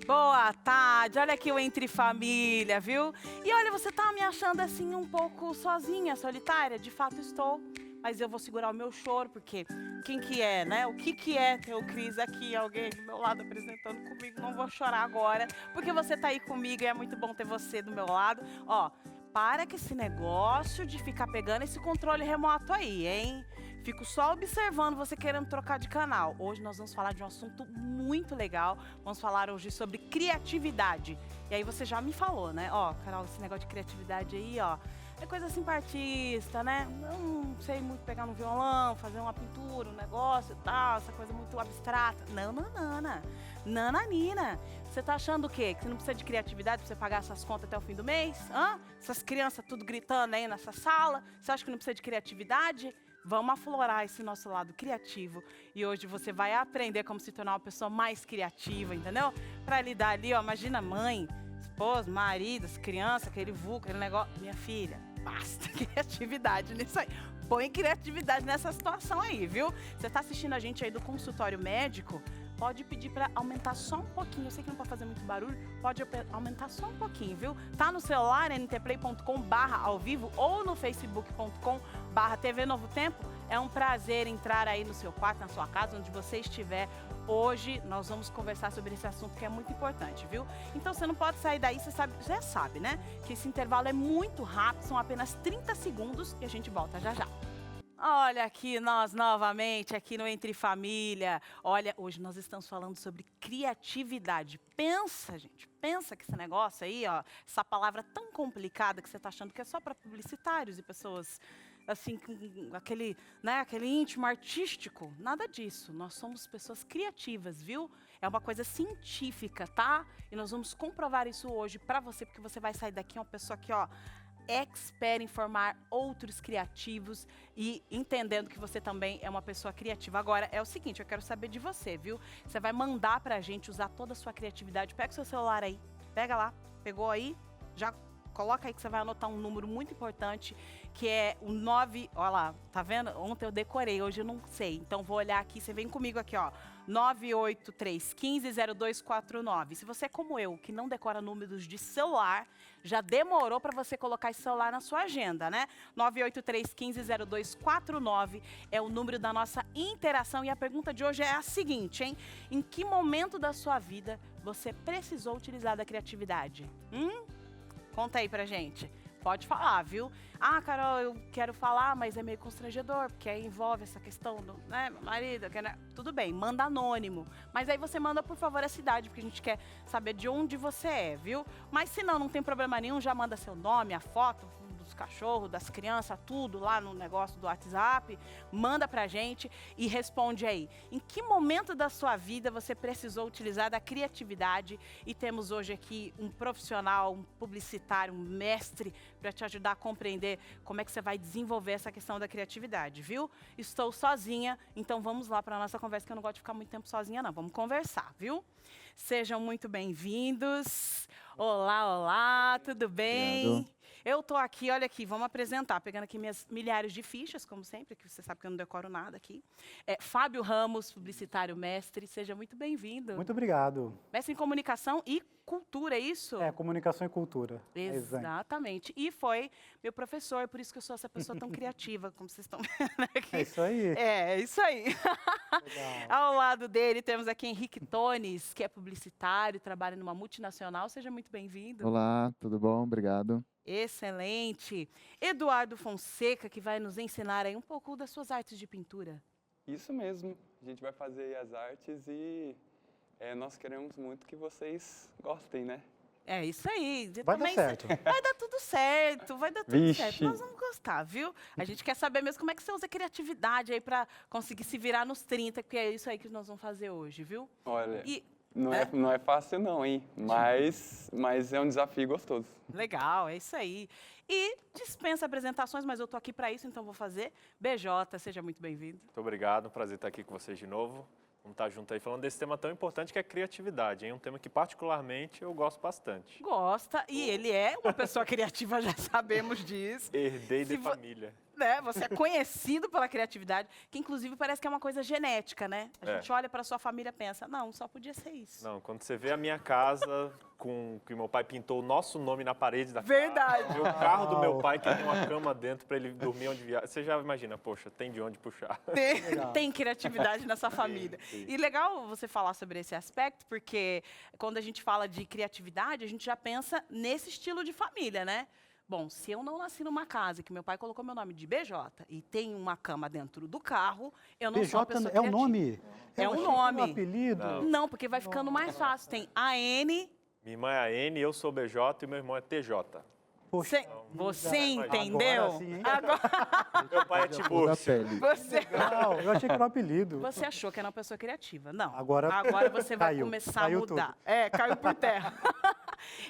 Boa tarde, olha aqui o Entre Família, viu? E olha, você tá me achando assim um pouco sozinha, solitária? De fato estou, mas eu vou segurar o meu choro, porque quem que é, né? O que é ter o Cris aqui, alguém do meu lado apresentando comigo? Não vou chorar agora, porque você tá aí comigo e é muito bom ter você do meu lado. Ó, para com esse negócio de ficar pegando esse controle remoto aí, hein? Fico só observando você querendo trocar de canal. Hoje nós vamos falar de um assunto muito legal. Vamos falar hoje sobre criatividade. E aí você já me falou, né? Ó, Carol, esse negócio de criatividade aí, ó, é coisa assim pra artista, né? Não sei muito pegar no violão, fazer uma pintura, um negócio e tal, essa coisa muito abstrata. Não, nanana. Nananina. Você tá achando o quê? Que você não precisa de criatividade pra você pagar essas contas até o fim do mês? Hã? Essas crianças tudo gritando aí nessa sala. Você acha que não precisa de criatividade? Vamos aflorar esse nosso lado criativo. E hoje você vai aprender como se tornar uma pessoa mais criativa, entendeu? Para lidar ali, ó, imagina mãe, esposa, marido, as crianças, aquele vulco, aquele negócio. Minha filha, basta criatividade nisso aí. Põe criatividade nessa situação aí, viu? Você tá assistindo a gente aí do consultório médico? Pode pedir para aumentar só um pouquinho. Eu sei que não pode fazer muito barulho, pode aumentar só um pouquinho, viu? Tá no celular, ntplay.com/ao vivo ou no facebook.com/TV Novo Tempo. É um prazer entrar aí no seu quarto, na sua casa, onde você estiver. Hoje nós vamos conversar sobre esse assunto que é muito importante, viu? Então você não pode sair daí, você já sabe, né? Que esse intervalo é muito rápido, são apenas 30 segundos e a gente volta já já. Olha aqui nós novamente, aqui no Entre Família. Olha, hoje nós estamos falando sobre criatividade. Pensa, gente, pensa que esse negócio aí, ó, essa palavra tão complicada que você está achando que é só para publicitários e pessoas assim, com aquele, né, aquele íntimo artístico. Nada disso, nós somos pessoas criativas, viu? É uma coisa científica, tá? E nós vamos comprovar isso hoje para você, porque você vai sair daqui uma pessoa que, ó, expert em formar outros criativos e entendendo que você também é uma pessoa criativa. Agora, é o seguinte, eu quero saber de você, viu? Você vai mandar pra gente usar toda a sua criatividade. Pega o seu celular aí, pega lá, pegou aí, já coloca aí que você vai anotar um número muito importante, que é o 9, olha lá, tá vendo? Ontem eu decorei, hoje eu não sei. Então vou olhar aqui, você vem comigo aqui, ó. 983-150249. Se você é como eu, que não decora números de celular, já demorou para você colocar esse celular na sua agenda, né? 983-150249 é o número da nossa interação. E a pergunta de hoje é a seguinte, hein? Em que momento da sua vida você precisou utilizar da criatividade? Conta aí pra gente. Pode falar, viu? Ah, Carol, eu quero falar, mas é meio constrangedor, porque aí envolve essa questão do, né, meu marido, que, né? Tudo bem, manda anônimo. Mas aí você manda, por favor, a cidade, porque a gente quer saber de onde você é, viu? Mas se não, não tem problema nenhum, já manda seu nome, a foto dos cachorros, das crianças, tudo lá no negócio do WhatsApp, manda pra gente e responde aí. Em que momento da sua vida você precisou utilizar da criatividade? E temos hoje aqui um profissional, um publicitário, um mestre para te ajudar a compreender como é que você vai desenvolver essa questão da criatividade, viu? Estou sozinha, então vamos lá para a nossa conversa, que eu não gosto de ficar muito tempo sozinha não, vamos conversar, viu? Sejam muito bem-vindos. Olá, olá, tudo bem? Obrigado. Eu tô aqui, olha aqui, vamos apresentar, pegando aqui minhas milhares de fichas, como sempre, que você sabe que eu não decoro nada aqui. Fábio Ramos, publicitário mestre, seja muito bem-vindo. Muito obrigado. Mestre em comunicação e cultura, é isso? É, comunicação e cultura. Exatamente. E foi meu professor, por isso que eu sou essa pessoa tão criativa, como vocês estão vendo aqui. É isso aí. É isso aí. Legal. Ao lado dele temos aqui Henrique Tones, que é publicitário, trabalha numa multinacional. Seja muito bem-vindo. Olá, tudo bom? Obrigado. Excelente. Eduardo Fonseca, que vai nos ensinar aí um pouco das suas artes de pintura. Isso mesmo. A gente vai fazer aí as artes e nós queremos muito que vocês gostem, né? É isso aí. Vai dar certo. Vai dar tudo certo, vai dar tudo Vixe. certo. Nós vamos gostar, viu? A gente quer saber mesmo como é que você usa a criatividade aí para conseguir se virar nos 30, que é isso aí que nós vamos fazer hoje, viu? Olha, E não é fácil não, hein? Mas é um desafio gostoso. legal, é isso aí. E dispensa apresentações, mas eu tô aqui para isso, então vou fazer. BJ, seja muito bem-vindo. Muito obrigado, um prazer estar aqui com vocês de novo. Vamos estar junto aí falando desse tema tão importante que é a criatividade, hein? Um tema que particularmente eu gosto bastante. Gosta, e ele é uma pessoa criativa, já sabemos disso. Herdei de Se vo- família. né? Você é conhecido pela criatividade, que inclusive parece que é uma coisa genética, né? A gente olha para sua família e pensa, não, só podia ser isso. Não, quando você vê a minha casa com que meu pai pintou o nosso nome na parede da Verdade. casa, vê o carro do meu pai que tem uma cama dentro para ele dormir onde viaja, você já imagina, poxa, tem de onde puxar. Tem criatividade nessa família. sim. E legal você falar sobre esse aspecto, porque quando a gente fala de criatividade, a gente já pensa nesse estilo de família, né? Bom, se eu não nasci numa casa que meu pai colocou meu nome de BJ e tem uma cama dentro do carro, eu não sou uma pessoa é o criativa. nome? É Eu um achei que era nome. um apelido. Não. Porque vai ficando mais fácil. Tem AN. Minha irmã é a N, eu sou BJ e meu irmão é TJ. Poxa, Você agora entendeu? sim, hein? Meu pai é Da Tiburcio. pele. legal. Eu achei que era um apelido. Você achou que era uma pessoa criativa? Não. Agora você vai caiu. começar Caiu a mudar. tudo. Caiu por terra.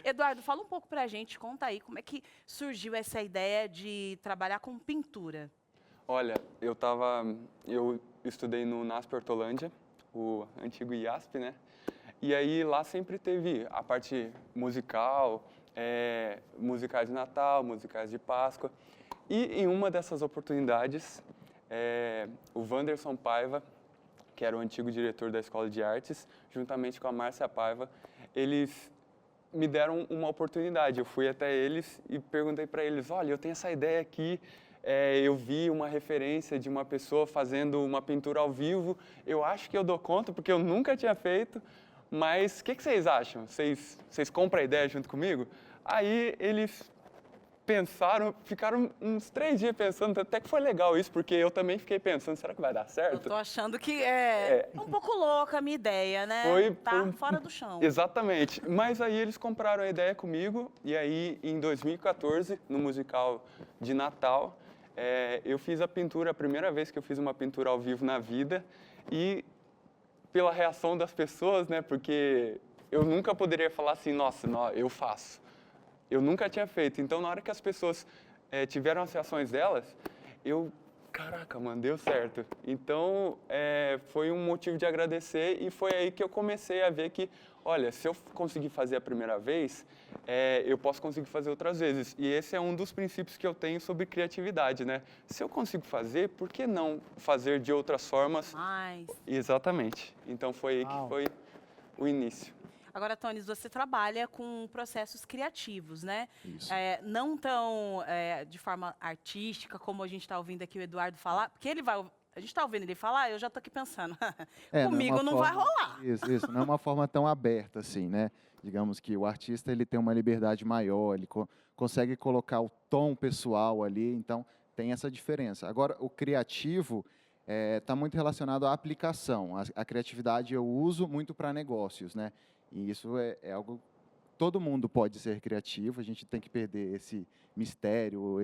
Eduardo, fala um pouco pra gente, conta aí, como é que surgiu essa ideia de trabalhar com pintura? Olha, eu estudei no NASP Hortolândia, o antigo IASP, né? E aí lá sempre teve a parte musical, musicais de Natal, musicais de Páscoa. E em uma dessas oportunidades, o Wanderson Paiva, que era o antigo diretor da Escola de Artes, juntamente com a Márcia Paiva, eles me deram uma oportunidade. Eu fui até eles e perguntei para eles, olha, eu tenho essa ideia aqui, eu vi uma referência de uma pessoa fazendo uma pintura ao vivo, eu acho que eu dou conta, porque eu nunca tinha feito, mas o que vocês acham? Vocês compram a ideia junto comigo? Aí eles pensaram, ficaram uns 3 dias pensando, até que foi legal isso, porque eu também fiquei pensando, será que vai dar Eu certo? tô achando que é um pouco louca a minha ideia, né? Tá fora do chão. Exatamente. Mas aí eles compraram a ideia comigo, e aí em 2014, no musical de Natal, eu fiz a pintura, a primeira vez que eu fiz uma pintura ao vivo na vida, e pela reação das pessoas, né? Porque eu nunca poderia falar assim, nossa, não, eu faço. Eu nunca tinha feito. Então, na hora que as pessoas tiveram as reações delas, caraca, mano, deu certo. Então, foi um motivo de agradecer e foi aí que eu comecei a ver que, olha, se eu conseguir fazer a primeira vez, eu posso conseguir fazer outras vezes. E esse é um dos princípios que eu tenho sobre criatividade, né? Se eu consigo fazer, por que não fazer de outras formas? Mas... Exatamente. Então, foi aí que foi o início. Agora, Tonis, você trabalha com processos criativos, né? Isso. Não tão de forma artística, como a gente está ouvindo aqui o Eduardo falar, porque a gente está ouvindo ele falar, eu já estou aqui pensando, comigo não vai rolar. Isso, não é uma forma tão aberta assim, né? Digamos que o artista ele tem uma liberdade maior, ele consegue colocar o tom pessoal ali, então tem essa diferença. Agora, o criativo está muito relacionado à aplicação. A criatividade eu uso muito para negócios, né? E isso é algo... Todo mundo pode ser criativo, a gente tem que perder esse mistério,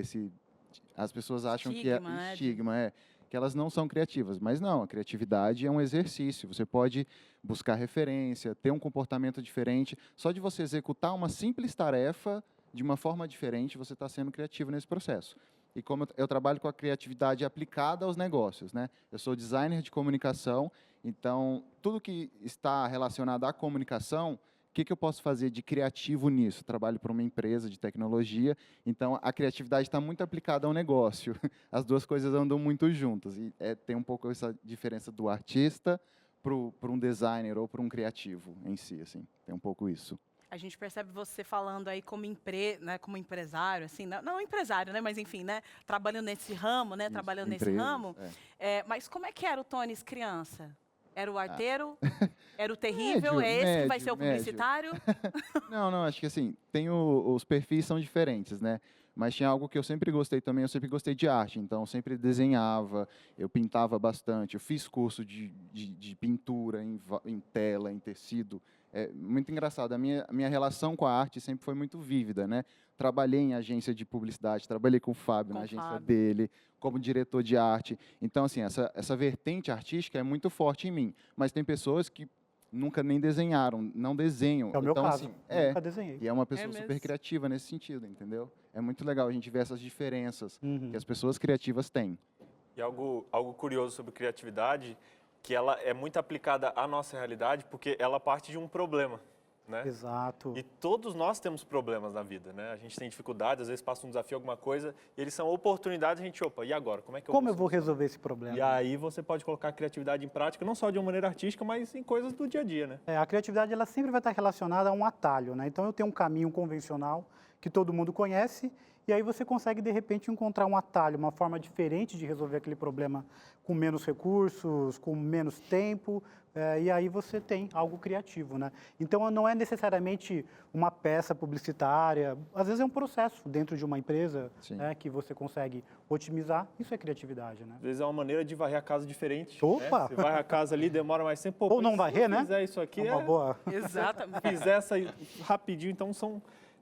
as pessoas acham que é estigma, que elas não são criativas. Mas não, a criatividade é um exercício. Você pode buscar referência, ter um comportamento diferente. Só de você executar uma simples tarefa de uma forma diferente, você está sendo criativo nesse processo. E como eu trabalho com a criatividade aplicada aos negócios, né? Eu sou designer de comunicação, então tudo que está relacionado à comunicação, o que eu posso fazer de criativo nisso? Trabalho para uma empresa de tecnologia, então a criatividade está muito aplicada ao negócio. As duas coisas andam muito juntas. E tem um pouco essa diferença do artista para um designer ou para um criativo em si, assim. Tem um pouco isso. A gente percebe você falando aí como empresário, assim, não empresário, né? Mas enfim, né? Trabalhando nesse ramo, né? Isso, Trabalhando empresas, nesse ramo. Mas como é que era o Tonis criança? Era o arteiro? Era o terrível? Esse que vai ser o publicitário? Não, acho que assim, os perfis são diferentes, né? Mas tinha algo que eu sempre gostei também, eu sempre gostei de arte, então eu sempre desenhava, eu pintava bastante, eu fiz curso de pintura em tela, em tecido. É muito engraçado, a minha relação com a arte sempre foi muito vívida, né? Trabalhei em agência de publicidade, trabalhei com o Fábio, na agência dele, como diretor de arte. Então, assim, essa vertente artística é muito forte em mim. Mas tem pessoas que nunca nem desenharam, não desenham. É o meu então, caso, assim, nunca desenhei. E é uma pessoa super criativa nesse sentido, entendeu? É muito legal a gente ver essas diferenças que as pessoas criativas têm. E algo curioso sobre criatividade, que ela é muito aplicada à nossa realidade, porque ela parte de um problema. né? Exato. E todos nós temos problemas na vida, né? A gente tem dificuldades, às vezes passa um desafio, alguma coisa, e eles são oportunidades, a gente, opa, e agora? Como é que eu Como vou eu vou solucionar? resolver esse problema? E aí você pode colocar a criatividade em prática, não só de uma maneira artística, mas em coisas do dia a dia, né? A criatividade ela sempre vai estar relacionada a um atalho, né? Então eu tenho um caminho convencional que todo mundo conhece e aí você consegue de repente encontrar um atalho, uma forma diferente de resolver aquele problema com menos recursos, com menos tempo, e aí você tem algo criativo, né? Então não é necessariamente uma peça publicitária, às vezes é um processo dentro de uma empresa que você consegue otimizar. Isso é criatividade, né? Às vezes é uma maneira de varrer a casa diferente. Opa! Né? Você varre a casa ali, demora mais tempo. Pô, Ou não varrer, né? Se fizer isso aqui, É uma boa. Exatamente. fizer essa rapidinho, então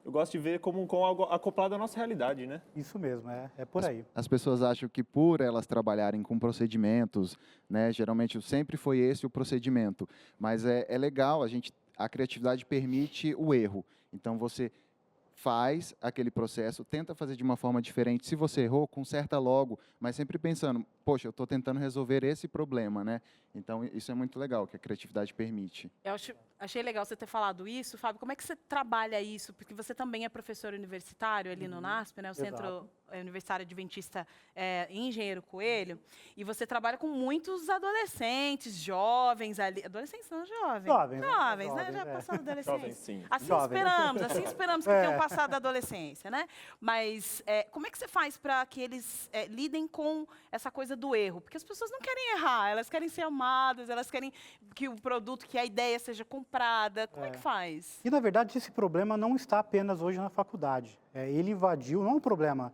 eu gosto de ver como com algo acoplado à nossa realidade, né? Isso mesmo, é por aí. As pessoas acham que por elas trabalharem com procedimentos, né, geralmente sempre foi esse o procedimento, mas é legal, a criatividade permite o erro. Então você faz aquele processo, tenta fazer de uma forma diferente. Se você errou, conserta logo, mas sempre pensando, poxa, eu estou tentando resolver esse problema, né? Então isso é muito legal, que a criatividade permite. Eu achei legal você ter falado isso, Fábio. Como é que você trabalha isso? Porque você também é professor universitário ali no NASP, né? O Centro Universitário Adventista em Engenheiro Coelho. E você trabalha com muitos adolescentes, jovens ali. Adolescentes não, jovens. Jovens, né? Já passaram da adolescência. Jovens, sim. Assim Jovens. esperamos que tenham passado da adolescência, né? Mas como é que você faz para que eles lidem com essa coisa do erro? Porque as pessoas não querem errar, elas querem ser amadas, elas querem que o produto, que a ideia seja comprada. Como é que faz? E, na verdade, esse problema não está apenas hoje na faculdade. Ele invadiu, não é um problema,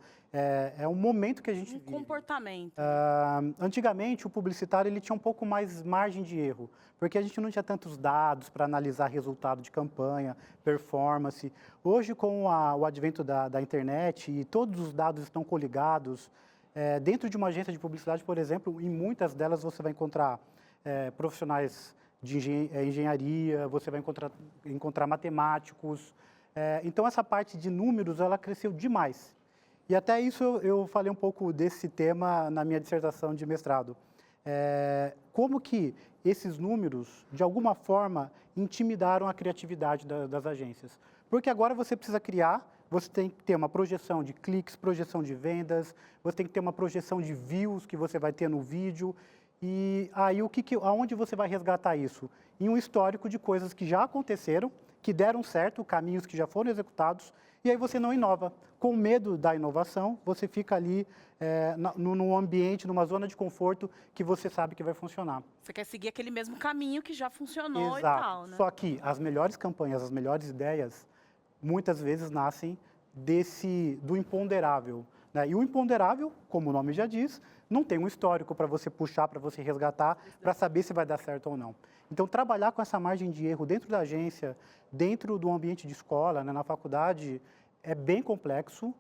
é um momento que a gente Um vive. comportamento. Antigamente, o publicitário ele tinha um pouco mais margem de erro, porque a gente não tinha tantos dados para analisar resultado de campanha, performance. Hoje, com o advento da internet e todos os dados estão coligados, dentro de uma agência de publicidade, por exemplo, em muitas delas você vai encontrar profissionais de engenharia, você vai encontrar matemáticos. Então, essa parte de números, ela cresceu demais. E até isso eu falei um pouco desse tema na minha dissertação de mestrado. Como que esses números, de alguma forma, intimidaram a criatividade das agências. Porque agora você precisa criar, você tem que ter uma projeção de cliques, projeção de vendas, você tem que ter uma projeção de views que você vai ter no vídeo. E aí, aonde você vai resgatar isso? Em um histórico de coisas que já aconteceram, que deram certo, caminhos que já foram executados, e aí você não inova. Com medo da inovação, você fica ali num ambiente, numa zona de conforto que você sabe que vai funcionar. Você quer seguir aquele mesmo caminho que já funcionou Exato. e tal, né? Só que as melhores campanhas, as melhores ideias, muitas vezes nascem do imponderável. Né? E o imponderável, como o nome já diz, não tem um histórico para você puxar, para você resgatar, para saber se vai dar certo ou não. Então, trabalhar com essa margem de erro dentro da agência, dentro do ambiente de escola, né, na faculdade, é bem complexo,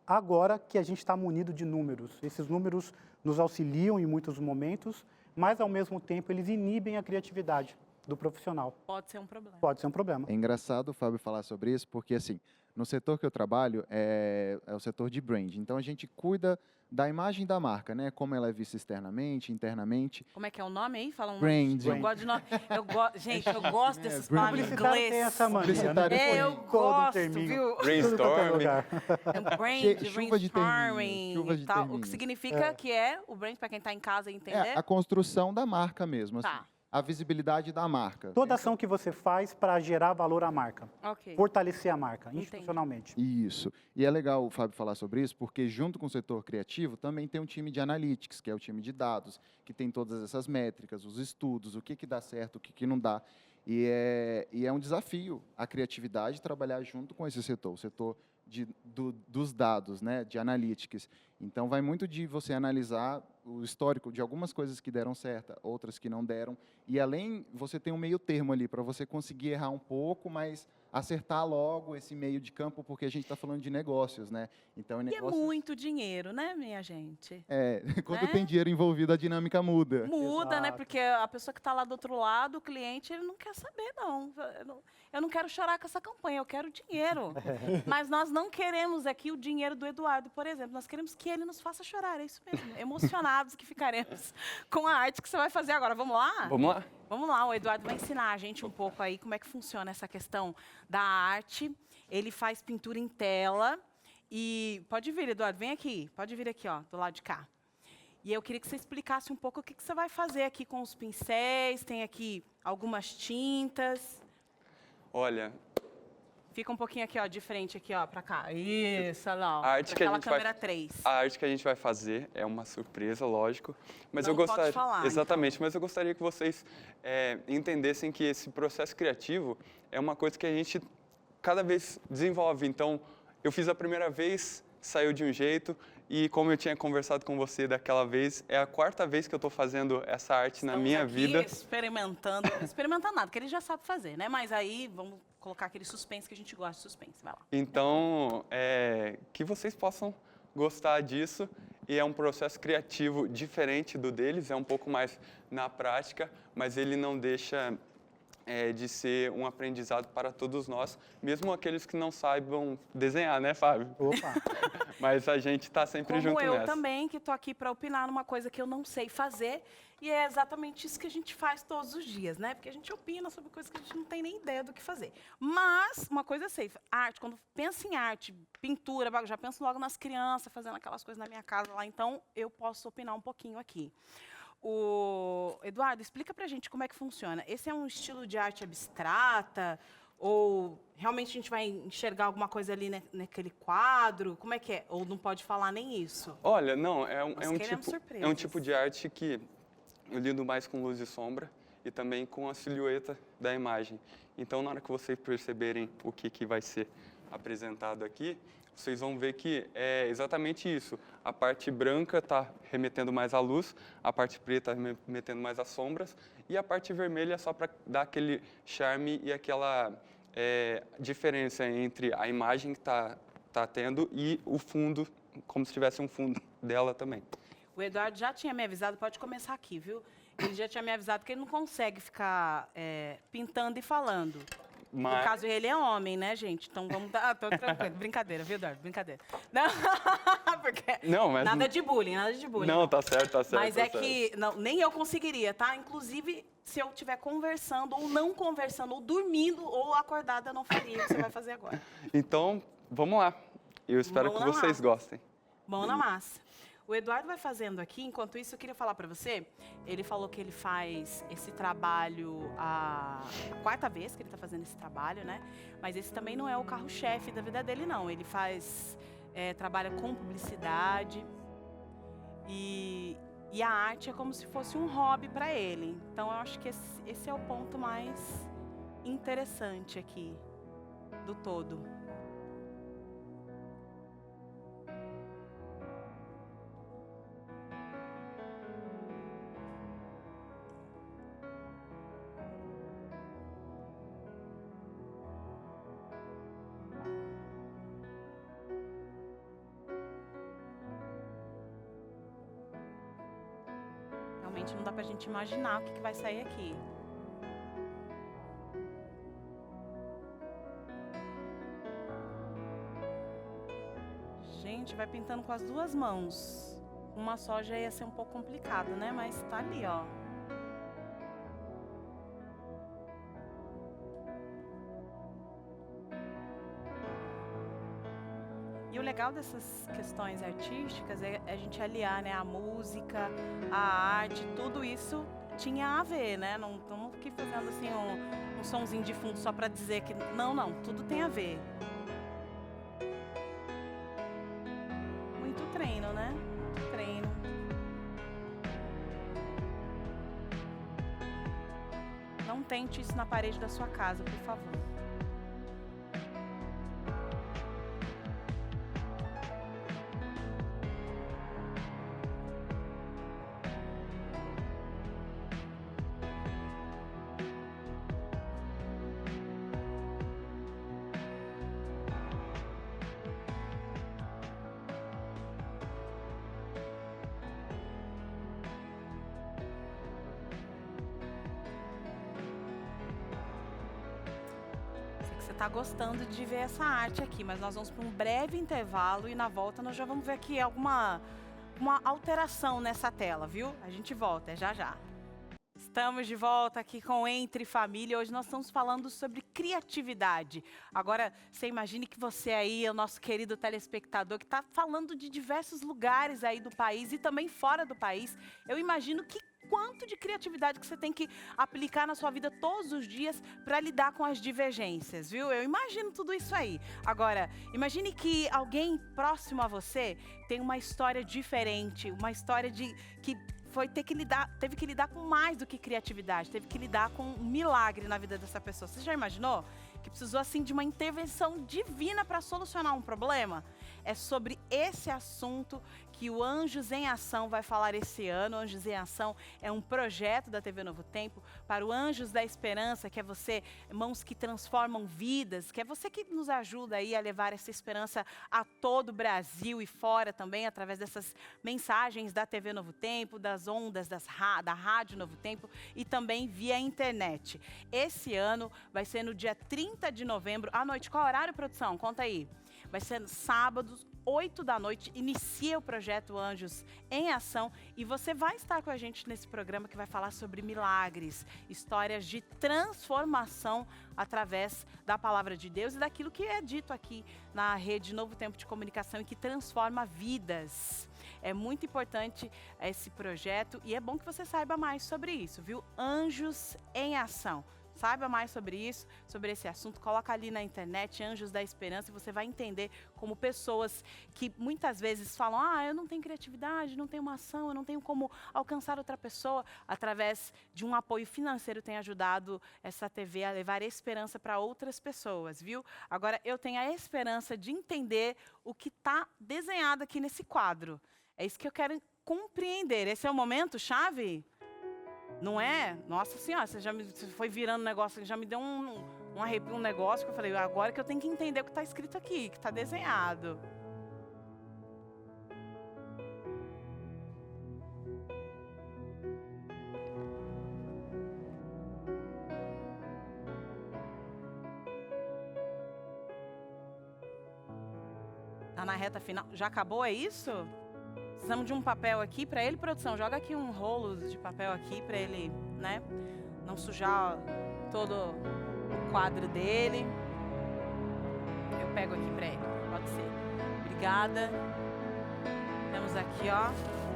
agora que a gente está munido de números. Esses números nos auxiliam em muitos momentos, mas, ao mesmo tempo, eles inibem a criatividade do profissional. Pode ser um problema. Pode ser um problema. É engraçado o Fábio falar sobre isso, porque assim, no setor que eu trabalho é o setor de brand. Então a gente cuida da imagem da marca, né? Como ela é vista externamente, internamente. Como é que é o nome aí? Fala um Brand. Eu gosto de nome. Gente, eu gosto desses palavras em Publicitário inglês. tem essa mania, né? Publicitário Eu Todo gosto, terminho. viu? Brainstorm. Brand, Chuva de brainstorming terminhos, chuva e de tal. O que terminhos. significa que é o brand, para quem está em casa entender. É a construção da marca mesmo, assim, Tá. a visibilidade da marca. Toda ação que você faz para gerar valor à marca, Ok. fortalecer a marca, Entendi. institucionalmente. Isso. E é legal o Fábio falar sobre isso, porque junto com o setor criativo também tem um time de analytics, que é o time de dados, que tem todas essas métricas, os estudos, o que dá certo, o que não dá. E é um desafio a criatividade trabalhar junto com esse setor, o setor dos dados, né, de analytics. Então, vai muito de você analisar o histórico de algumas coisas que deram certo, outras que não deram. E, além, você tem um meio termo ali para você conseguir errar um pouco, mas acertar logo esse meio de campo, porque a gente está falando de negócios, né? Então, E é muito dinheiro, né, minha gente? Quando né? tem dinheiro envolvido, a dinâmica muda. Muda, né? Exato. Porque a pessoa que está lá do outro lado, o cliente, ele não quer saber, não. Eu não quero chorar com essa campanha, eu quero dinheiro. Mas nós não queremos aqui o dinheiro do Eduardo, por exemplo. Nós queremos que ele nos faça chorar, é isso mesmo. Emocionados que ficaremos com a arte que você vai fazer agora. Vamos lá? Vamos lá? Vamos lá, o Eduardo vai ensinar a gente um pouco aí como é que funciona essa questão da arte. Ele faz pintura em tela e... Pode vir, Eduardo, vem aqui. Pode vir aqui, ó, do lado de cá. E eu queria que você explicasse um pouco o que você vai fazer aqui com os pincéis. Tem aqui algumas tintas. Olha, Fica um pouquinho aqui, ó, de frente aqui, ó, pra cá. Isso, olha lá, ó, a arte que a aquela gente vai, câmera 3. a arte que a gente vai fazer é uma surpresa, lógico. Mas Não eu pode gostaria, falar, exatamente, mas eu gostaria que vocês entendessem que esse processo criativo é uma coisa que a gente cada vez desenvolve. Então, eu fiz a primeira vez, saiu de um jeito, e como eu tinha conversado com você daquela vez, é a 4ª vez que eu estou fazendo essa arte na minha aqui vida. experimentando nada, que ele já sabe fazer, né? Mas aí, vamos colocar aquele suspense que a gente gosta de suspense, vai lá. Então, que vocês possam gostar disso. E é um processo criativo diferente do deles, é um pouco mais na prática, mas ele não deixa de ser um aprendizado para todos nós, mesmo aqueles que não saibam desenhar, né, Fábio? Opa! Mas a gente está sempre junto Como eu nessa. também, que estou aqui para opinar numa coisa que eu não sei fazer, e é exatamente isso que a gente faz todos os dias, né? Porque a gente opina sobre coisas que a gente não tem nem ideia do que fazer. Mas, uma coisa eu sei, arte, quando penso em arte, pintura, eu já penso logo nas crianças, fazendo aquelas coisas na minha casa lá, então eu posso opinar um pouquinho aqui. Eduardo, explica pra gente como é que funciona. Esse é um estilo de arte abstrata? Ou realmente a gente vai enxergar alguma coisa ali naquele quadro? Como é que é? Ou não pode falar nem isso? Olha, não, é Nós um queremos tipo, surpresas. tipo de arte que eu lido mais com luz e sombra e também com a silhueta da imagem. Então, na hora que vocês perceberem o que vai ser apresentado aqui, vocês vão ver que é exatamente isso. A parte branca está remetendo mais à luz, a parte preta remetendo mais às sombras, e a parte vermelha é só para dar aquele charme e aquela diferença entre a imagem que está tendo e o fundo, como se tivesse um fundo dela também. O Eduardo já tinha me avisado, pode começar aqui, viu? Ele já tinha me avisado que ele não consegue ficar pintando e falando. No caso, ele é homem, né, gente? Então vamos dar. Tô tranquilo. Brincadeira, viu, Eduardo? Brincadeira. Não, porque. Não, mas nada de bullying, nada de bullying. não, tá certo, tá certo. Mas tá é certo. que não, nem eu conseguiria, tá? Inclusive, se eu estiver conversando, ou não conversando, ou dormindo, ou acordada, eu não faria o que você vai fazer agora. Então, vamos lá. Eu espero Vamos que lá. vocês gostem. Mão na massa. O Eduardo vai fazendo aqui, enquanto isso eu queria falar para você, ele falou que ele faz esse trabalho a 4ª vez que ele está fazendo esse trabalho, né? Mas esse também não é o carro-chefe da vida dele, não. Ele trabalha com publicidade e a arte é como se fosse um hobby para ele. Então eu acho que esse é o ponto mais interessante aqui do todo. Realmente não dá pra gente imaginar o que vai sair aqui. Gente, vai pintando com as 2 mãos. Uma só já ia ser um pouco complicado, né? Mas tá ali, ó. E o legal dessas questões artísticas é a gente aliar, né, a música, a arte, tudo isso tinha a ver, né? Não estamos aqui fazendo assim um sonzinho de fundo só para dizer que não, tudo tem a ver. Muito treino, né? Muito treino. Não tente isso na parede da sua casa, por favor. tá gostando de ver essa arte aqui, mas nós vamos para um breve intervalo e na volta nós já vamos ver aqui uma alteração nessa tela, viu? A gente volta, é já já. Estamos de volta aqui com Entre Família. Hoje nós estamos falando sobre criatividade. Agora, você imagine que você aí, o nosso querido telespectador, que está falando de diversos lugares aí do país e também fora do país. Eu imagino que quanto de criatividade que você tem que aplicar na sua vida todos os dias para lidar com as divergências, viu? Eu imagino tudo isso aí. Agora, imagine que alguém próximo a você tem uma história diferente, uma história que teve que lidar com mais do que criatividade, teve que lidar com um milagre na vida dessa pessoa. Você já imaginou? Que precisou assim de uma intervenção divina para solucionar um problema? É sobre esse assunto que o Anjos em Ação vai falar esse ano. Anjos em Ação é um projeto da TV Novo Tempo para o Anjos da Esperança, que é você, mãos que transformam vidas, que é você que nos ajuda aí a levar essa esperança a todo o Brasil e fora também, através dessas mensagens da TV Novo Tempo, das ondas da Rádio Novo Tempo e também via internet. Esse ano vai ser no dia 30 de novembro, à noite. Qual horário, produção? Conta aí. Vai ser no sábado, 8 da noite, inicia o projeto Anjos em Ação e você vai estar com a gente nesse programa que vai falar sobre milagres, histórias de transformação através da palavra de Deus e daquilo que é dito aqui na rede Novo Tempo de Comunicação e que transforma vidas. É muito importante esse projeto e é bom que você saiba mais sobre isso, viu? Anjos em Ação. Saiba mais sobre isso, sobre esse assunto, coloca ali na internet, Anjos da Esperança, e você vai entender como pessoas que muitas vezes falam, eu não tenho criatividade, não tenho uma ação, eu não tenho como alcançar outra pessoa, através de um apoio financeiro tem ajudado essa TV a levar esperança para outras pessoas, viu? Agora, eu tenho a esperança de entender o que está desenhado aqui nesse quadro. É isso que eu quero compreender. Esse é o momento chave? Não é? Nossa Senhora, você foi virando um negócio, já me deu um arrepio, um negócio que eu falei, agora que eu tenho que entender o que está escrito aqui, que está desenhado. Tá na reta final. Já acabou, é isso? Precisamos de um papel aqui para ele, produção. Joga aqui um rolo de papel aqui para ele, né? Não sujar todo o quadro dele. Eu pego aqui para ele, pode ser. Obrigada. Temos aqui, ó.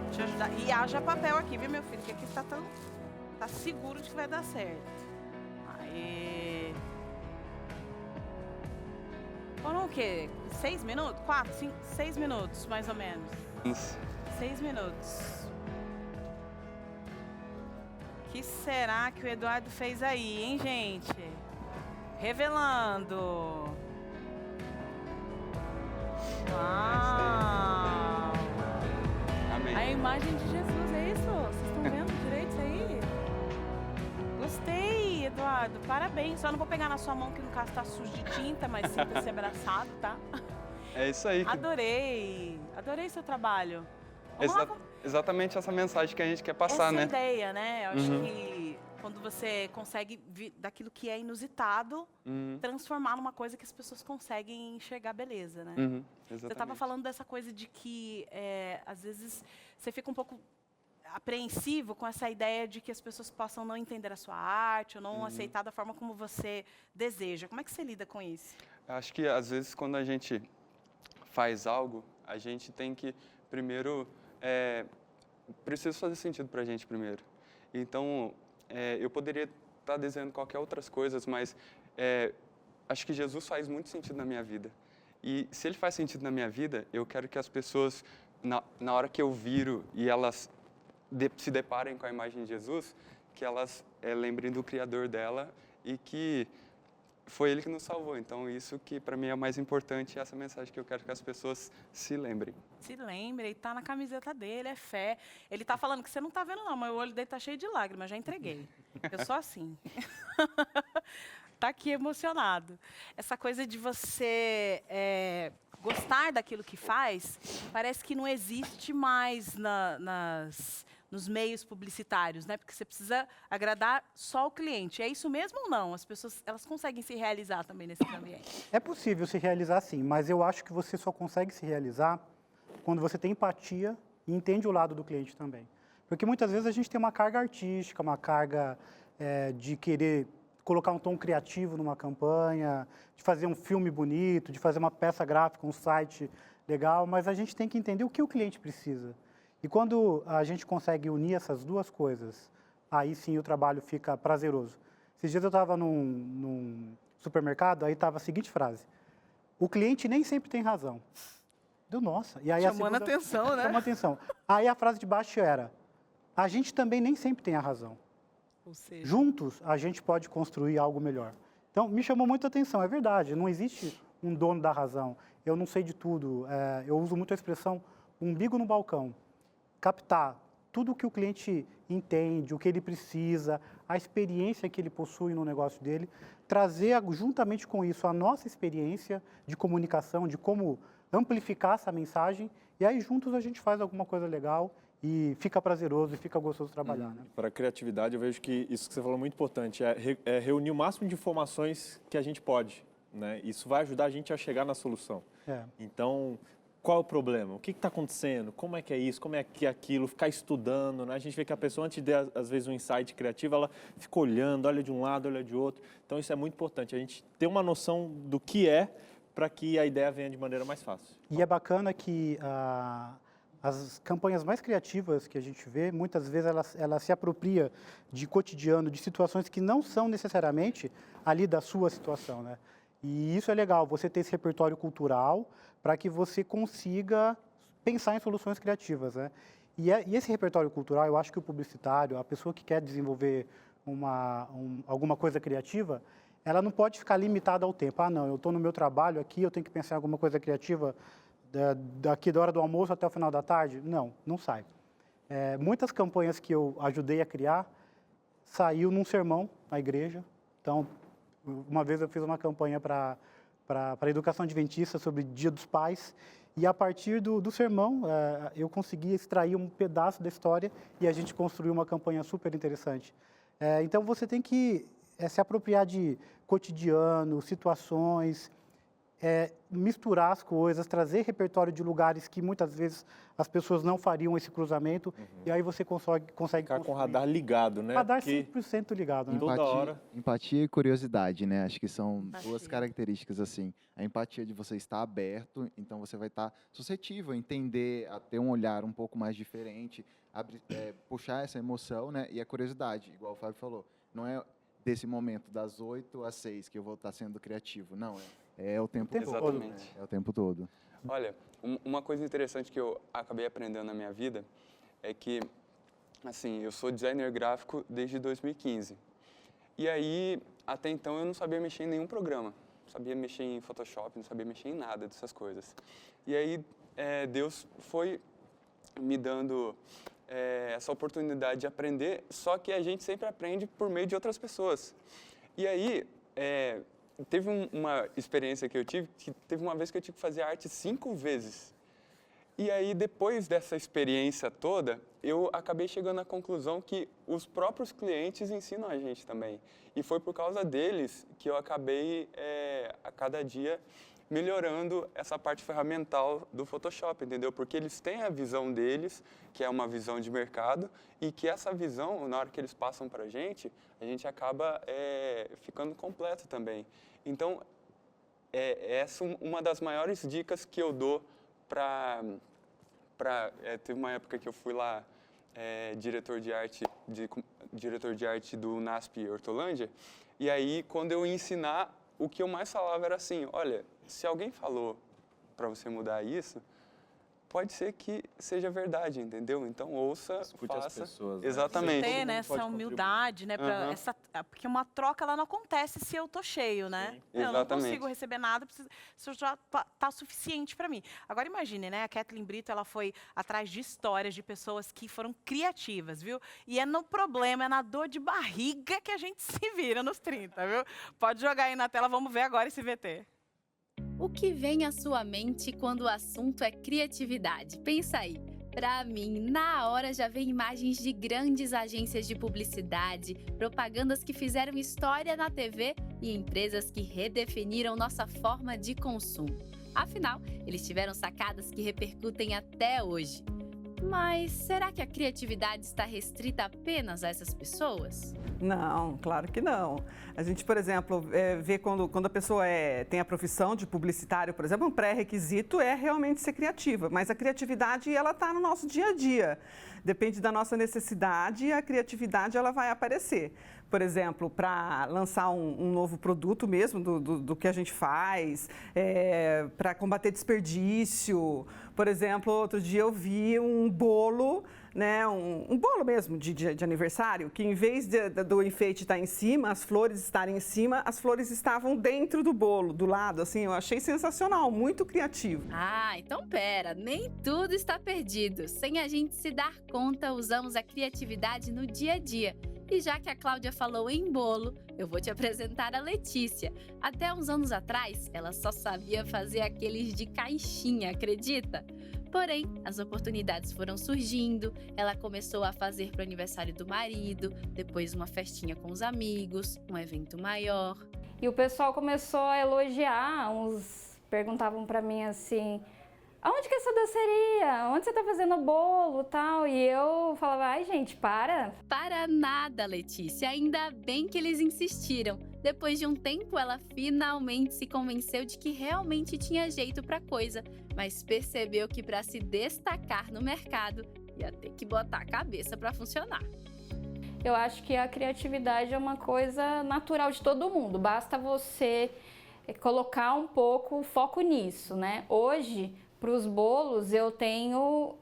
Deixa eu ajudar. E haja papel aqui, viu, meu filho? Que aqui tá seguro de que vai dar certo. Aí. Foram o quê? 6 minutos? 4, 5, 6 minutos, mais ou menos. 6 minutos. O que será que o Eduardo fez aí, hein, gente? Revelando. Uau! Amém. A imagem de Jesus, é isso? Vocês estão vendo direito isso aí? Gostei, Eduardo. Parabéns. Só não vou pegar na sua mão que no caso tá sujo de tinta, mas sinta-se abraçado, tá? É isso aí. Adorei. Adorei seu trabalho. Vamos lá. Exatamente essa mensagem que a gente quer passar, né? Essa ideia, né? Eu acho que quando você consegue daquilo que é inusitado, transformar numa coisa que as pessoas conseguem enxergar beleza, né? Exatamente. Você estava falando dessa coisa de que, às vezes, você fica um pouco apreensivo com essa ideia de que as pessoas possam não entender a sua arte ou não aceitar da forma como você deseja. Como é que você lida com isso? Eu acho que, às vezes, quando a gente faz algo, a gente tem que, primeiro, precisa fazer sentido para a gente primeiro. Então, eu poderia estar desenhando qualquer outras coisas, mas acho que Jesus faz muito sentido na minha vida. E se ele faz sentido na minha vida, eu quero que as pessoas, na hora que eu viro e elas se deparem com a imagem de Jesus, que elas lembrem do Criador dela e que foi ele que nos salvou. Então, isso que para mim é o mais importante, essa mensagem que eu quero que as pessoas se lembrem. Se lembre, tá na camiseta dele, é fé. Ele tá falando que você não tá vendo não, mas o olho dele tá cheio de lágrimas, já entreguei. Eu sou assim. Tá aqui emocionado. Essa coisa de você gostar daquilo que faz, parece que não existe mais nos meios publicitários, né? Porque você precisa agradar só o cliente. É isso mesmo ou não? As pessoas, elas conseguem se realizar também nesse ambiente? É possível se realizar sim, mas eu acho que você só consegue se realizar quando você tem empatia e entende o lado do cliente também. Porque muitas vezes a gente tem uma carga artística, uma carga de querer colocar um tom criativo numa campanha, de fazer um filme bonito, de fazer uma peça gráfica, um site legal, mas a gente tem que entender o que o cliente precisa. E quando a gente consegue unir essas duas coisas, aí sim o trabalho fica prazeroso. Esses dias eu estava num supermercado, aí estava a seguinte frase: o cliente nem sempre tem razão. Deu nossa. E aí Chamando a atenção, né? Chamou a atenção. Aí a frase de baixo era: a gente também nem sempre tem a razão. Ou seja, Juntos, a gente pode construir algo melhor. Então, me chamou muito a atenção, é verdade, não existe um dono da razão. Eu não sei de tudo, eu uso muito a expressão umbigo no balcão. Captar tudo o que o cliente entende, o que ele precisa, a experiência que ele possui no negócio dele, trazer juntamente com isso a nossa experiência de comunicação, de como amplificar essa mensagem, e aí juntos a gente faz alguma coisa legal e fica prazeroso e fica gostoso trabalhar, né? Para a criatividade, eu vejo que isso que você falou é muito importante, é reunir o máximo de informações que a gente pode, né? Isso vai ajudar a gente a chegar na solução. Então, qual é o problema? O que está acontecendo? Como é que é isso? Como é que é aquilo? Ficar estudando, né? A gente vê que a pessoa, antes de, às vezes, um insight criativo, ela fica olhando, olha de um lado, olha de outro. Então, isso é muito importante, a gente ter uma noção do que é para que a ideia venha de maneira mais fácil. E é bacana que as campanhas mais criativas que a gente vê, muitas vezes ela se apropria de cotidiano, de situações que não são necessariamente ali da sua situação, né? E isso é legal, você ter esse repertório cultural para que você consiga pensar em soluções criativas, né? E esse repertório cultural, eu acho que o publicitário, a pessoa que quer desenvolver alguma coisa criativa, ela não pode ficar limitada ao tempo. Ah, não, eu estou no meu trabalho aqui, eu tenho que pensar em alguma coisa criativa daqui da hora do almoço até o final da tarde. Não, não sai. Muitas campanhas que eu ajudei a criar saiu num sermão na igreja. Então, uma vez eu fiz uma campanha para a educação adventista sobre Dia dos Pais, e a partir do sermão eu consegui extrair um pedaço da história e a gente construiu uma campanha super interessante. Então, você tem que se apropriar de cotidiano, situações, misturar as coisas, trazer repertório de lugares que muitas vezes as pessoas não fariam esse cruzamento, e aí você consegue Ficar com o radar ligado, né? Radar 100% ligado, né? Toda hora. Empatia e curiosidade, né? Acho que são duas características, assim. A empatia de você estar aberto, então você vai estar suscetível a entender, a ter um olhar um pouco mais diferente, puxar essa emoção, né? E a curiosidade, igual o Fábio falou, não é desse momento das 8 às 6 que eu vou estar sendo criativo, não, é o tempo todo. Exatamente. É o tempo todo. Olha, uma coisa interessante que eu acabei aprendendo na minha vida é que, assim, eu sou designer gráfico desde 2015. E aí, até então, eu não sabia mexer em nenhum programa. Não sabia mexer em Photoshop, não sabia mexer em nada dessas coisas. E aí, Deus foi me dando essa oportunidade de aprender, só que a gente sempre aprende por meio de outras pessoas. E aí, teve uma experiência que eu tive, que teve uma vez que eu tive que fazer arte 5 vezes. E aí, depois dessa experiência toda, eu acabei chegando à conclusão que os próprios clientes ensinam a gente também. E foi por causa deles que eu acabei, a cada dia, melhorando essa parte ferramental do Photoshop, entendeu? Porque eles têm a visão deles, que é uma visão de mercado, e que essa visão, na hora que eles passam para a gente acaba ficando completo também. Então, essa é uma das maiores dicas que eu dou teve uma época que eu fui lá diretor de arte do NASP Hortolândia, e aí quando eu ia ensinar, o que eu mais falava era assim: olha, se alguém falou para você mudar isso, pode ser que seja verdade, entendeu? Então ouça, Escute faça. as pessoas, né? Exatamente. ter, mundo né, pode essa humildade, né, porque uma troca ela não acontece se eu tô cheio, né? Sim. Eu não Exatamente. consigo receber nada, isso já tá suficiente para mim. Agora imagine, né, a Kathleen Brito, ela foi atrás de histórias de pessoas que foram criativas, viu? E é no problema, é na dor de barriga que a gente se vira nos 30, viu? Pode jogar aí na tela, vamos ver agora esse VT. O que vem à sua mente quando o assunto é criatividade? Pensa aí. Pra mim, na hora já vem imagens de grandes agências de publicidade, propagandas que fizeram história na TV e empresas que redefiniram nossa forma de consumo. Afinal, eles tiveram sacadas que repercutem até hoje. Mas será que a criatividade está restrita apenas a essas pessoas? Não, claro que não. A gente, por exemplo, vê quando a pessoa tem a profissão de publicitário, por exemplo, um pré-requisito é realmente ser criativa, mas a criatividade ela está no nosso dia a dia. Depende da nossa necessidade e a criatividade ela vai aparecer. Por exemplo, para lançar um novo produto mesmo do que a gente faz, para combater desperdício. Por exemplo, outro dia eu vi um bolo, né, um bolo mesmo de aniversário, que em vez do enfeite estar em cima, as flores estarem em cima, as flores estavam dentro do bolo, do lado, assim, eu achei sensacional, muito criativo. Ah, então pera, nem tudo está perdido. Sem a gente se dar conta, usamos a criatividade no dia a dia. E já que a Cláudia falou em bolo, eu vou te apresentar a Letícia. Até uns anos atrás, ela só sabia fazer aqueles de caixinha, acredita? Porém, as oportunidades foram surgindo, ela começou a fazer para o aniversário do marido, depois uma festinha com os amigos, um evento maior. E o pessoal começou a elogiar, uns perguntavam para mim assim: aonde que é essa doceria? Onde você tá fazendo o bolo e tal? E eu falava: ai gente, para. Para nada, Letícia, ainda bem que eles insistiram. Depois de um tempo, ela finalmente se convenceu de que realmente tinha jeito pra coisa, mas percebeu que para se destacar no mercado, ia ter que botar a cabeça para funcionar. Eu acho que a criatividade é uma coisa natural de todo mundo, basta você colocar um pouco o foco nisso, né? Hoje, para os bolos, eu tenho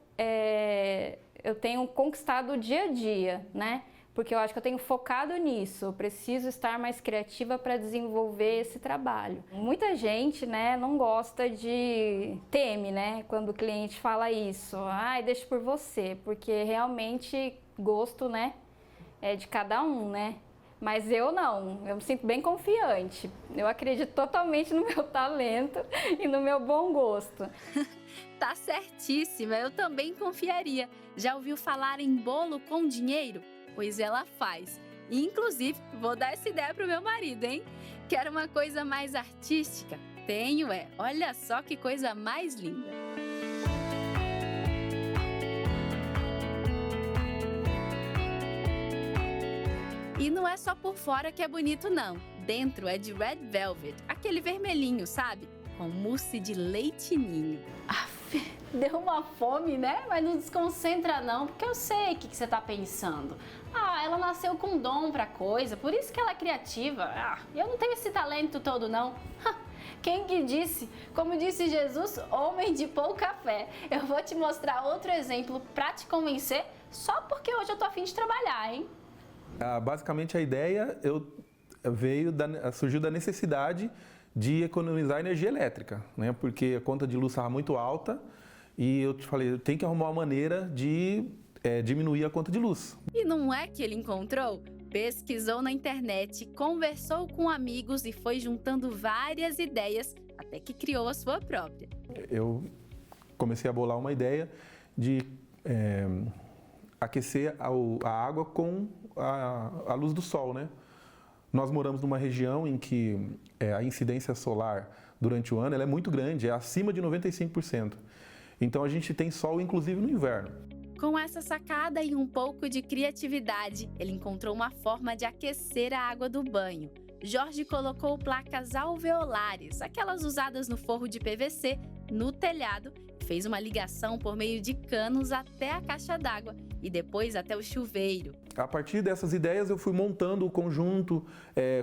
conquistado o dia a dia, né? Porque eu acho que eu tenho focado nisso, eu preciso estar mais criativa para desenvolver esse trabalho. Muita gente, né, não gosta teme, né, quando o cliente fala isso, ai, deixa por você, porque realmente gosto, né, é de cada um, né. Mas eu não, eu me sinto bem confiante, eu acredito totalmente no meu talento e no meu bom gosto. Tá certíssima, eu também confiaria. Já ouviu falar em bolo com dinheiro? Pois ela faz. Inclusive, vou dar essa ideia pro meu marido, hein? Quer uma coisa mais artística? Tenho, Olha só que coisa mais linda. E não é só por fora que é bonito, não. Dentro é de red velvet, aquele vermelhinho, sabe? Com mousse de leite ninho. Deu uma fome, né? Mas não desconcentra não, porque eu sei o que você tá pensando. Ah, ela nasceu com dom pra coisa, por isso que ela é criativa. Ah, eu não tenho esse talento todo não. Quem que disse? Como disse Jesus, homem de pouca fé. Eu vou te mostrar outro exemplo pra te convencer, só porque hoje eu tô a fim de trabalhar, hein? Basicamente a ideia surgiu da necessidade de economizar energia elétrica, né? Porque a conta de luz estava muito alta e eu te falei, tem que arrumar uma maneira de diminuir a conta de luz. E não é que ele encontrou? Pesquisou na internet, conversou com amigos e foi juntando várias ideias até que criou a sua própria. Eu comecei a bolar uma ideia de aquecer a água com a luz do sol, né? Nós moramos numa região em que a incidência solar durante o ano ela é muito grande, é acima de 95%. Então a gente tem sol inclusive no inverno. Com essa sacada e um pouco de criatividade, ele encontrou uma forma de aquecer a água do banho. Jorge colocou placas alveolares, aquelas usadas no forro de PVC, no telhado, fez uma ligação por meio de canos até a caixa d'água e depois até o chuveiro. A partir dessas ideias eu fui montando o conjunto,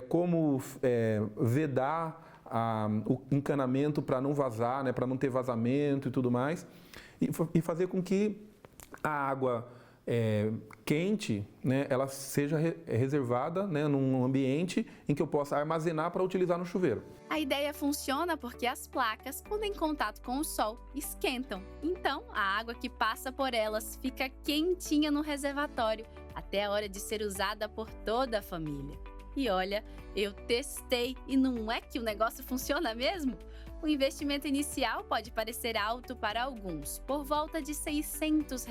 como vedar o encanamento para não vazar, né, para não ter vazamento e tudo mais, e fazer com que a água quente, né, ela seja reservada, né, num ambiente em que eu possa armazenar para utilizar no chuveiro. A ideia funciona porque as placas, quando em contato com o sol, esquentam. Então, a água que passa por elas fica quentinha no reservatório, até a hora de ser usada por toda a família. E olha, eu testei e não é que o negócio funciona mesmo? O investimento inicial pode parecer alto para alguns, por volta de R$ 600,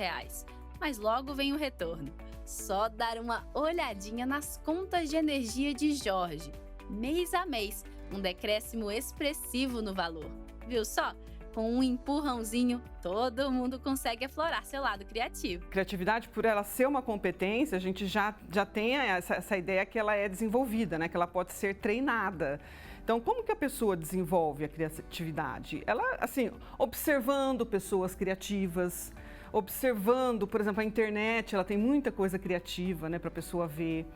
mas logo vem o retorno. Só dar uma olhadinha nas contas de energia de Jorge. Mês a mês, um decréscimo expressivo no valor. Viu só? Com um empurrãozinho, todo mundo consegue aflorar seu lado criativo. Criatividade, por ela ser uma competência, a gente já tem essa ideia que ela é desenvolvida, né? Que ela pode ser treinada. Então, como que a pessoa desenvolve a criatividade? Ela, assim, observando pessoas criativas, observando, por exemplo, a internet, ela tem muita coisa criativa, né, para a pessoa ver.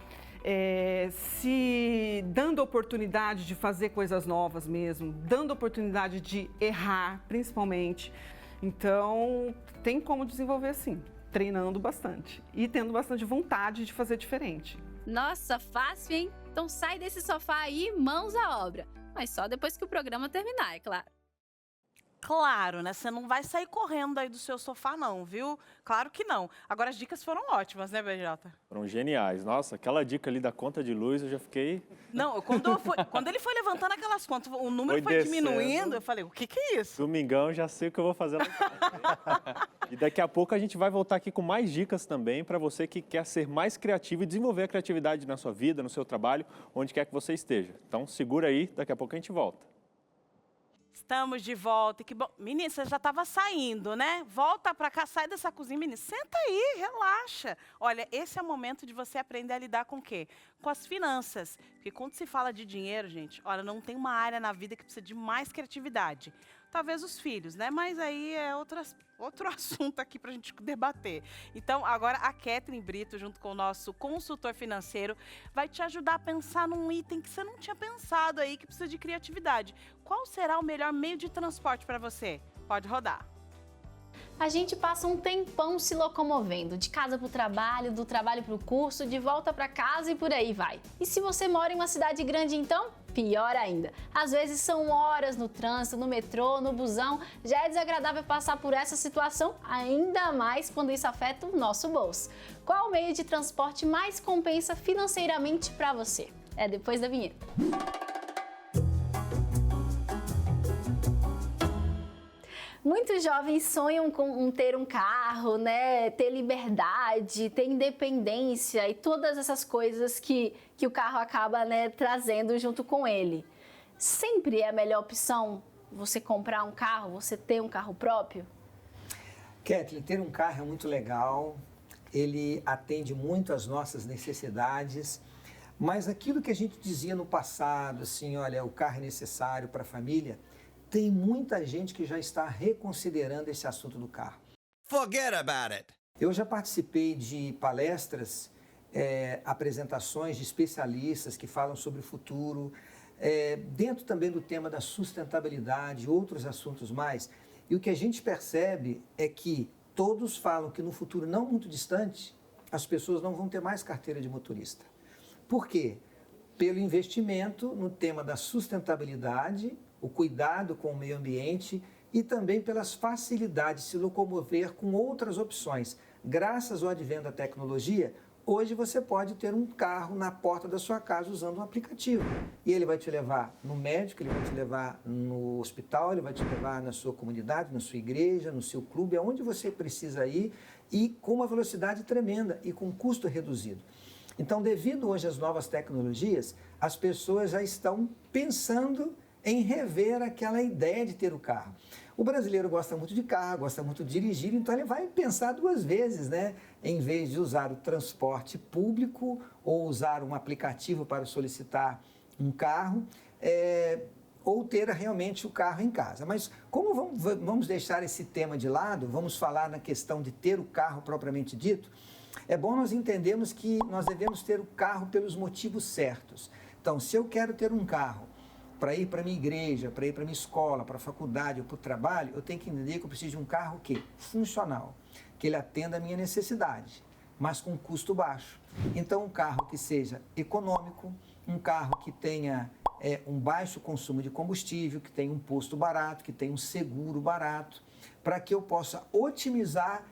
Se dando oportunidade de fazer coisas novas mesmo, dando oportunidade de errar, principalmente. Então, tem como desenvolver assim, treinando bastante e tendo bastante vontade de fazer diferente. Nossa, fácil, hein? Então sai desse sofá aí, mãos à obra. Mas só depois que o programa terminar, é claro. Claro, né? Você não vai sair correndo aí do seu sofá, não, viu? Claro que não. Agora, as dicas foram ótimas, né, BJ? Foram geniais. Nossa, aquela dica ali da conta de luz, eu já fiquei... Não, quando ele foi levantando aquelas contas, o número foi diminuindo, eu falei, o que é isso? Domingão, já sei o que eu vou fazer lá. E daqui a pouco a gente vai voltar aqui com mais dicas também para você que quer ser mais criativo e desenvolver a criatividade na sua vida, no seu trabalho, onde quer que você esteja. Então, segura aí, daqui a pouco a gente volta. Estamos de volta. Que bom. Menina, você já estava saindo, né? Volta para cá, sai dessa cozinha, menina. Senta aí, relaxa. Olha, esse é o momento de você aprender a lidar com o quê? Com as finanças. Porque quando se fala de dinheiro, gente, olha, não tem uma área na vida que precisa de mais criatividade. Talvez os filhos, né? Mas aí é outro assunto aqui para a gente debater. Então, agora a Catherine Brito, junto com o nosso consultor financeiro, vai te ajudar a pensar num item que você não tinha pensado aí, que precisa de criatividade. Qual será o melhor meio de transporte para você? Pode rodar. A gente passa um tempão se locomovendo, de casa para o trabalho, do trabalho para o curso, de volta para casa e por aí vai. E se você mora em uma cidade grande, então, pior ainda. Às vezes são horas no trânsito, no metrô, no busão. Já é desagradável passar por essa situação, ainda mais quando isso afeta o nosso bolso. Qual o meio de transporte mais compensa financeiramente para você? É depois da vinheta. Muitos jovens sonham com ter um carro, né? Ter liberdade, ter independência e todas essas coisas que o carro acaba, né, trazendo junto com ele. Sempre é a melhor opção você comprar um carro, você ter um carro próprio? Kathleen, ter um carro é muito legal, ele atende muito às nossas necessidades, mas aquilo que a gente dizia no passado, assim, olha, o carro é necessário para a família, tem muita gente que já está reconsiderando esse assunto do carro. Forget about it. Eu já participei de palestras, apresentações de especialistas que falam sobre o futuro, dentro também do tema da sustentabilidade, outros assuntos mais. E o que a gente percebe é que todos falam que no futuro não muito distante, as pessoas não vão ter mais carteira de motorista. Por quê? Pelo investimento no tema da sustentabilidade, o cuidado com o meio ambiente e também pelas facilidades de se locomover com outras opções. Graças ao advento da tecnologia, hoje você pode ter um carro na porta da sua casa usando um aplicativo. E ele vai te levar no médico, ele vai te levar no hospital, ele vai te levar na sua comunidade, na sua igreja, no seu clube, aonde você precisa ir e com uma velocidade tremenda e com custo reduzido. Então, devido hoje às novas tecnologias, as pessoas já estão pensando em rever aquela ideia de ter o carro. O brasileiro gosta muito de carro, gosta muito de dirigir, então ele vai pensar duas vezes, né? Em vez de usar o transporte público ou usar um aplicativo para solicitar um carro, ou ter realmente o carro em casa. Mas como vamos deixar esse tema de lado, vamos falar na questão de ter o carro propriamente dito, é bom nós entendermos que nós devemos ter o carro pelos motivos certos. Então, se eu quero ter um carro para ir para a minha igreja, para ir para a minha escola, para a faculdade ou para o trabalho, eu tenho que entender que eu preciso de um carro funcional, que ele atenda a minha necessidade, mas com custo baixo. Então, um carro que seja econômico, um carro que tenha um baixo consumo de combustível, que tenha um posto barato, que tenha um seguro barato, para que eu possa otimizar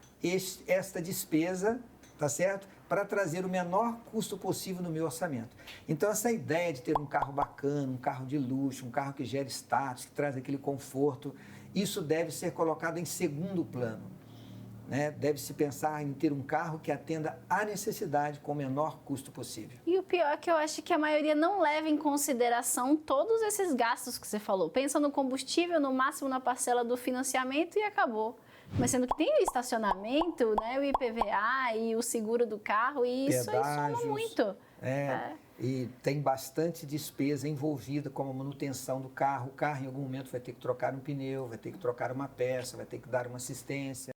esta despesa, tá certo? para trazer o menor custo possível no meu orçamento. Então, essa ideia de ter um carro bacana, um carro de luxo, um carro que gere status, que traz aquele conforto, isso deve ser colocado em segundo plano. Né? Deve-se pensar em ter um carro que atenda à necessidade com o menor custo possível. E o pior é que eu acho que a maioria não leva em consideração todos esses gastos que você falou. Pensa no combustível, no máximo na parcela do financiamento e acabou. Mas sendo que tem o estacionamento, né, o IPVA e o seguro do carro, e isso aí soma muito. E tem bastante despesa envolvida, como a manutenção do carro. O carro, em algum momento, vai ter que trocar um pneu, vai ter que trocar uma peça, vai ter que dar uma assistência.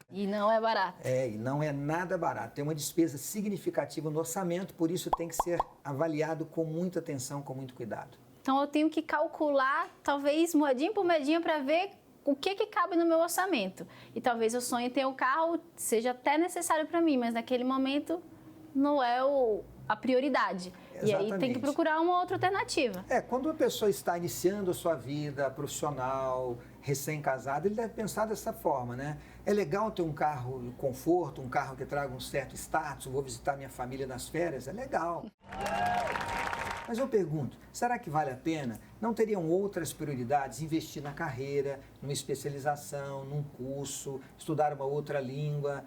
E não é barato. E não é nada barato. Tem uma despesa significativa no orçamento, por isso tem que ser avaliado com muita atenção, com muito cuidado. Então eu tenho que calcular, talvez moedinha por moedinha, para ver o que cabe no meu orçamento. E talvez eu sonhe em ter um carro, seja até necessário para mim, mas naquele momento não é a prioridade. Exatamente. E aí tem que procurar uma outra alternativa. Quando a pessoa está iniciando a sua vida profissional, recém-casada, ele deve pensar dessa forma, né? É legal ter um carro de conforto, um carro que traga um certo status, vou visitar minha família nas férias, é legal. Mas eu pergunto, será que vale a pena? Não teriam outras prioridades? Investir na carreira, numa especialização, num curso, estudar uma outra língua,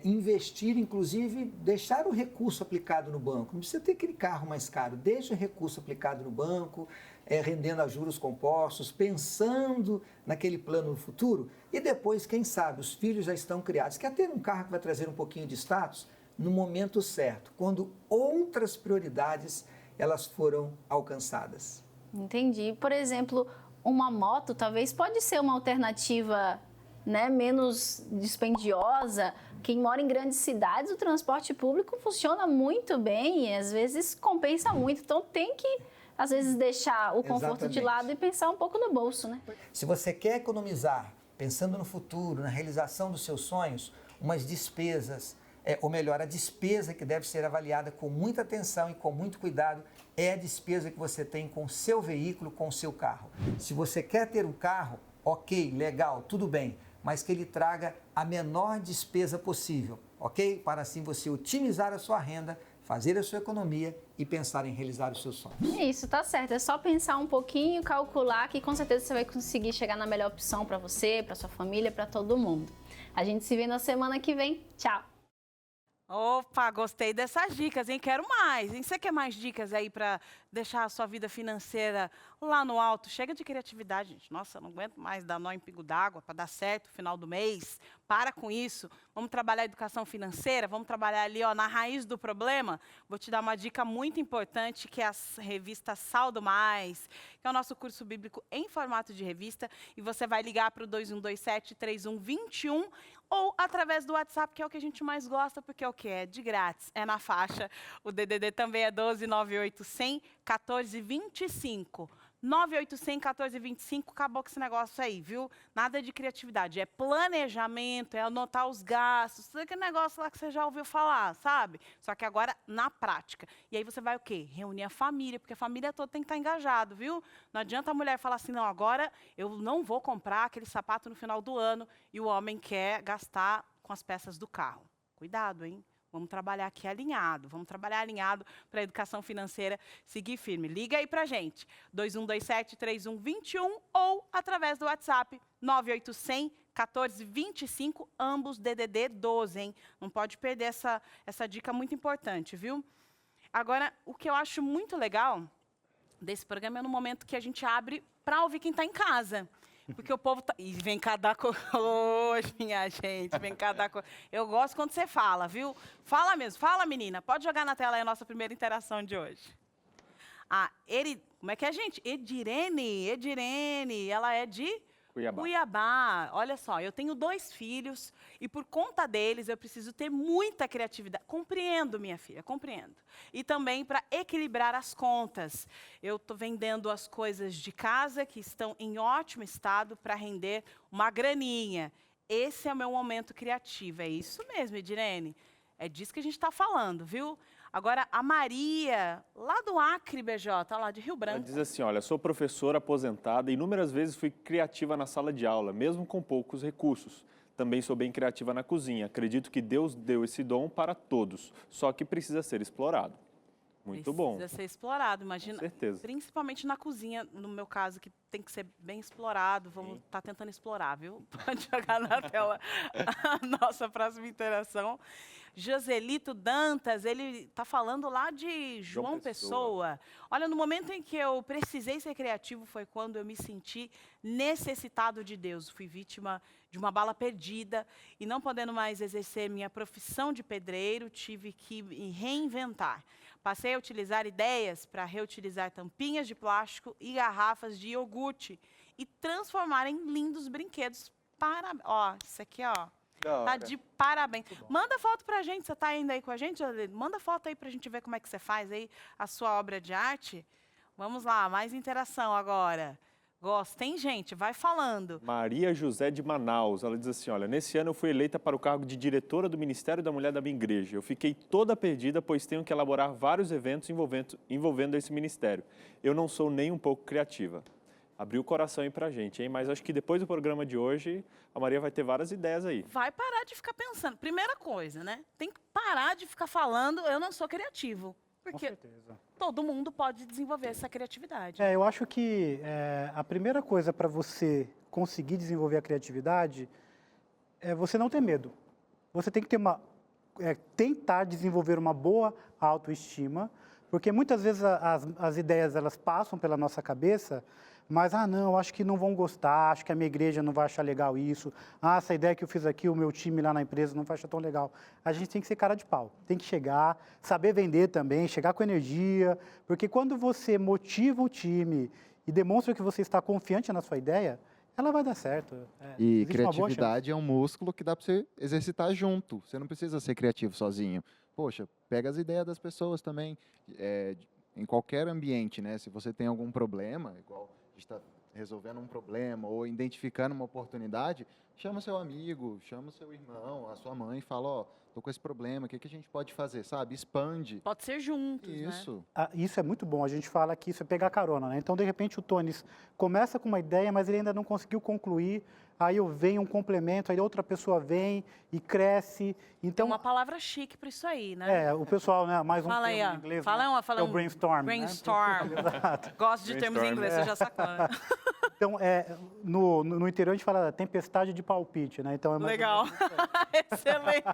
investir, inclusive, deixar o recurso aplicado no banco. Não precisa ter aquele carro mais caro, deixa o recurso aplicado no banco, rendendo a juros compostos, pensando naquele plano no futuro. E depois, quem sabe, os filhos já estão criados. Quer ter um carro que vai trazer um pouquinho de status? No momento certo, quando outras prioridades elas foram alcançadas. Entendi. Por exemplo, uma moto talvez pode ser uma alternativa, né, menos dispendiosa. Quem mora em grandes cidades, o transporte público funciona muito bem e às vezes compensa muito. Então tem que, às vezes, deixar o conforto de lado e pensar um pouco no bolso, né? Se você quer economizar, pensando no futuro, na realização dos seus sonhos, umas despesas, ou melhor, a despesa que deve ser avaliada com muita atenção e com muito cuidado é a despesa que você tem com o seu veículo, com o seu carro. Se você quer ter um carro, ok, legal, tudo bem, mas que ele traga a menor despesa possível, ok? Para assim você otimizar a sua renda, fazer a sua economia e pensar em realizar os seus sonhos. Isso, tá certo. É só pensar um pouquinho, calcular, que com certeza você vai conseguir chegar na melhor opção para você, para sua família, para todo mundo. A gente se vê na semana que vem. Tchau! Opa, gostei dessas dicas, hein? Quero mais, hein? Você quer mais dicas aí para deixar a sua vida financeira lá no alto? Chega de criatividade, gente. Nossa, não aguento mais dar nó em pingo d'água para dar certo no final do mês. Para com isso. Vamos trabalhar a educação financeira, vamos trabalhar ali, ó, na raiz do problema. Vou te dar uma dica muito importante, que é a revista Saldo Mais, que é o nosso curso bíblico em formato de revista. E você vai ligar para o 2127-3121 ou através do WhatsApp, que é o que a gente mais gosta, porque é o que é de grátis, é na faixa. O DDD também é 1298-100-1425. 98100-1425, acabou com esse negócio aí, viu? Nada de criatividade, é planejamento, é anotar os gastos, tudo aquele negócio lá que você já ouviu falar, sabe? Só que agora na prática. E aí você vai o quê? Reunir a família, porque a família toda tem que estar engajado, viu? Não adianta a mulher falar assim, não, agora eu não vou comprar aquele sapato no final do ano e o homem quer gastar com as peças do carro. Cuidado, hein? Vamos trabalhar aqui alinhado, para a educação financeira seguir firme. Liga aí pra gente, 2127-3121 ou através do WhatsApp, 98100-1425, ambos DDD 12, hein? Não pode perder essa dica muito importante, viu? Agora, o que eu acho muito legal desse programa é no momento que a gente abre para ouvir quem está em casa. Porque o povo tá... E vem cá dar hoje, minha gente, vem cá dar Eu gosto quando você fala, viu? Fala mesmo, fala, menina. Pode jogar na tela aí a nossa primeira interação de hoje. Como é que é, gente? Edirene, ela é de... Cuiabá. Olha só, eu tenho 2 filhos e por conta deles eu preciso ter muita criatividade. Compreendo, minha filha, compreendo. E também para equilibrar as contas. Eu estou vendendo as coisas de casa que estão em ótimo estado para render uma graninha. Esse é o meu momento criativo. É isso mesmo, Edirene. É disso que a gente está falando, viu? Agora, a Maria, lá do Acre, BJ, lá de Rio Branco. Ela diz assim, olha, sou professora aposentada e inúmeras vezes fui criativa na sala de aula, mesmo com poucos recursos. também sou bem criativa na cozinha. Acredito que Deus deu esse dom para todos, só que precisa ser explorado. Muito bom. Precisa ser explorado, imagina. Com certeza. Principalmente na cozinha, no meu caso, que tem que ser bem explorado. Vamos estar tentando explorar, viu? Pode jogar na tela a nossa próxima interação. Joselito Dantas, ele está falando lá de João Pessoa. Olha, no momento em que eu precisei ser criativo foi quando eu me senti necessitado de Deus. Fui vítima de uma bala perdida e não podendo mais exercer minha profissão de pedreiro, tive que me reinventar. Passei a utilizar ideias para reutilizar tampinhas de plástico e garrafas de iogurte e transformar em lindos brinquedos para... Ó, isso aqui, ó. Tá de parabéns. Manda foto pra gente, você tá ainda aí com a gente, Joselito? Manda foto aí pra gente ver como é que você faz aí a sua obra de arte. Vamos lá, mais interação agora. Gosto, tem gente, vai falando. Maria José de Manaus, ela diz assim, olha, nesse ano eu fui eleita para o cargo de diretora do Ministério da Mulher da minha igreja. Eu fiquei toda perdida, pois tenho que elaborar vários eventos envolvendo esse ministério. Eu não sou nem um pouco criativa. Abriu o coração aí pra gente, hein? Mas acho que depois do programa de hoje, a Maria vai ter várias ideias aí. Vai parar de ficar pensando. Primeira coisa, né? Tem que parar de ficar falando, eu não sou criativo. Porque todo mundo pode desenvolver essa criatividade. Eu acho que a primeira coisa para você conseguir desenvolver a criatividade é você não ter medo. Você tem que ter tentar desenvolver uma boa autoestima, porque muitas vezes as ideias elas passam pela nossa cabeça, mas, não, acho que não vão gostar, acho que a minha igreja não vai achar legal isso, essa ideia que eu fiz aqui, o meu time lá na empresa não vai achar tão legal. A gente tem que ser cara de pau, tem que chegar, saber vender também, chegar com energia, porque quando você motiva o time e demonstra que você está confiante na sua ideia, ela vai dar certo. E criatividade é um músculo que dá para você exercitar junto, você não precisa ser criativo sozinho. Poxa, pega as ideias das pessoas também, em qualquer ambiente, né? Se você tem algum problema, igual a gente está resolvendo um problema ou identificando uma oportunidade, chama seu amigo, chama seu irmão, a sua mãe e fala, ó, tô com esse problema, o que a gente pode fazer, sabe? Expande. Pode ser juntos, isso. Né? Isso é muito bom, a gente fala que isso é pegar carona, né? Então, de repente, o Tonis começa com uma ideia, mas ele ainda não conseguiu concluir, aí vem um complemento, aí outra pessoa vem e cresce. Então, tem uma palavra chique para isso aí, né? O pessoal, né, mais um fala termo aí, em inglês, fala né? é o brainstorm. Brainstorm. Né? Gosto de termos em inglês, você já sacou. Então, no interior a gente fala tempestade de palpite, né? Então, legal. Excelente.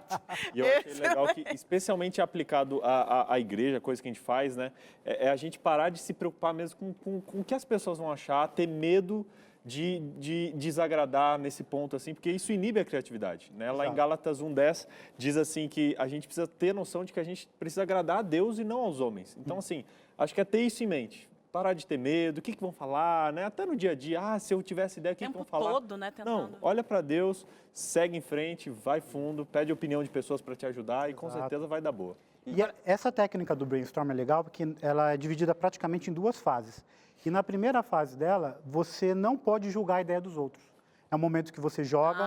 E eu achei legal que, especialmente aplicado à igreja, coisa que a gente faz, né? É a gente parar de se preocupar mesmo com o que as pessoas vão achar, ter medo de desagradar nesse ponto, assim, porque isso inibe a criatividade, né? Lá em Gálatas 1:10 diz assim que a gente precisa ter noção de que a gente precisa agradar a Deus e não aos homens. Então, assim, acho que é ter isso em mente. Parar de ter medo, o que vão falar, né? Até no dia a dia, se eu tivesse ideia, o que vão falar? Todo, né? Tentando. Não, olha para Deus, segue em frente, vai fundo, pede opinião de pessoas para te ajudar e com certeza vai dar boa. E essa técnica do brainstorm é legal porque ela é dividida praticamente em duas fases. E na primeira fase dela, você não pode julgar a ideia dos outros. É um momento que você joga,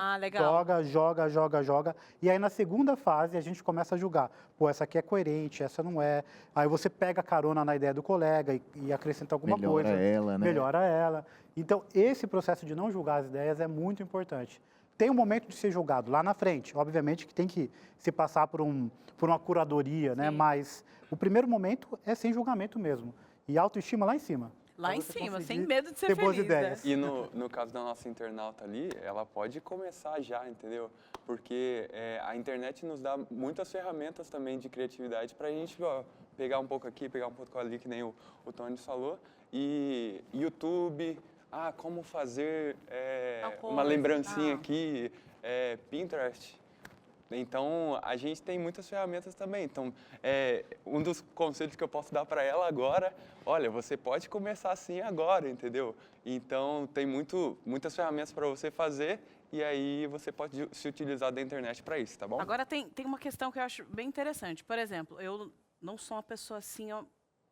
joga. E aí, na segunda fase, a gente começa a julgar. Pô, essa aqui é coerente, essa não é. Aí você pega a carona na ideia do colega e acrescenta alguma coisa. Melhora ela, né? Melhora ela. Então, esse processo de não julgar as ideias é muito importante. Tem um momento de ser julgado lá na frente. Obviamente que tem que se passar por uma curadoria, né? Mas o primeiro momento é sem julgamento mesmo. E autoestima lá em cima. Lá em cima, sem medo de ser feliz. Ideias. E no caso da nossa internauta ali, ela pode começar já, entendeu? Porque a internet nos dá muitas ferramentas também de criatividade para a gente pegar um pouco aqui, pegar um pouco ali, que nem o Tony falou. E YouTube, como fazer uma lembrancinha aqui, Pinterest. Então, a gente tem muitas ferramentas também. Então, um dos conselhos que eu posso dar para ela agora, olha, você pode começar assim agora, entendeu? Então, tem muitas ferramentas para você fazer e aí você pode se utilizar da internet para isso, tá bom? Agora, tem uma questão que eu acho bem interessante. Por exemplo, eu não sou uma pessoa assim,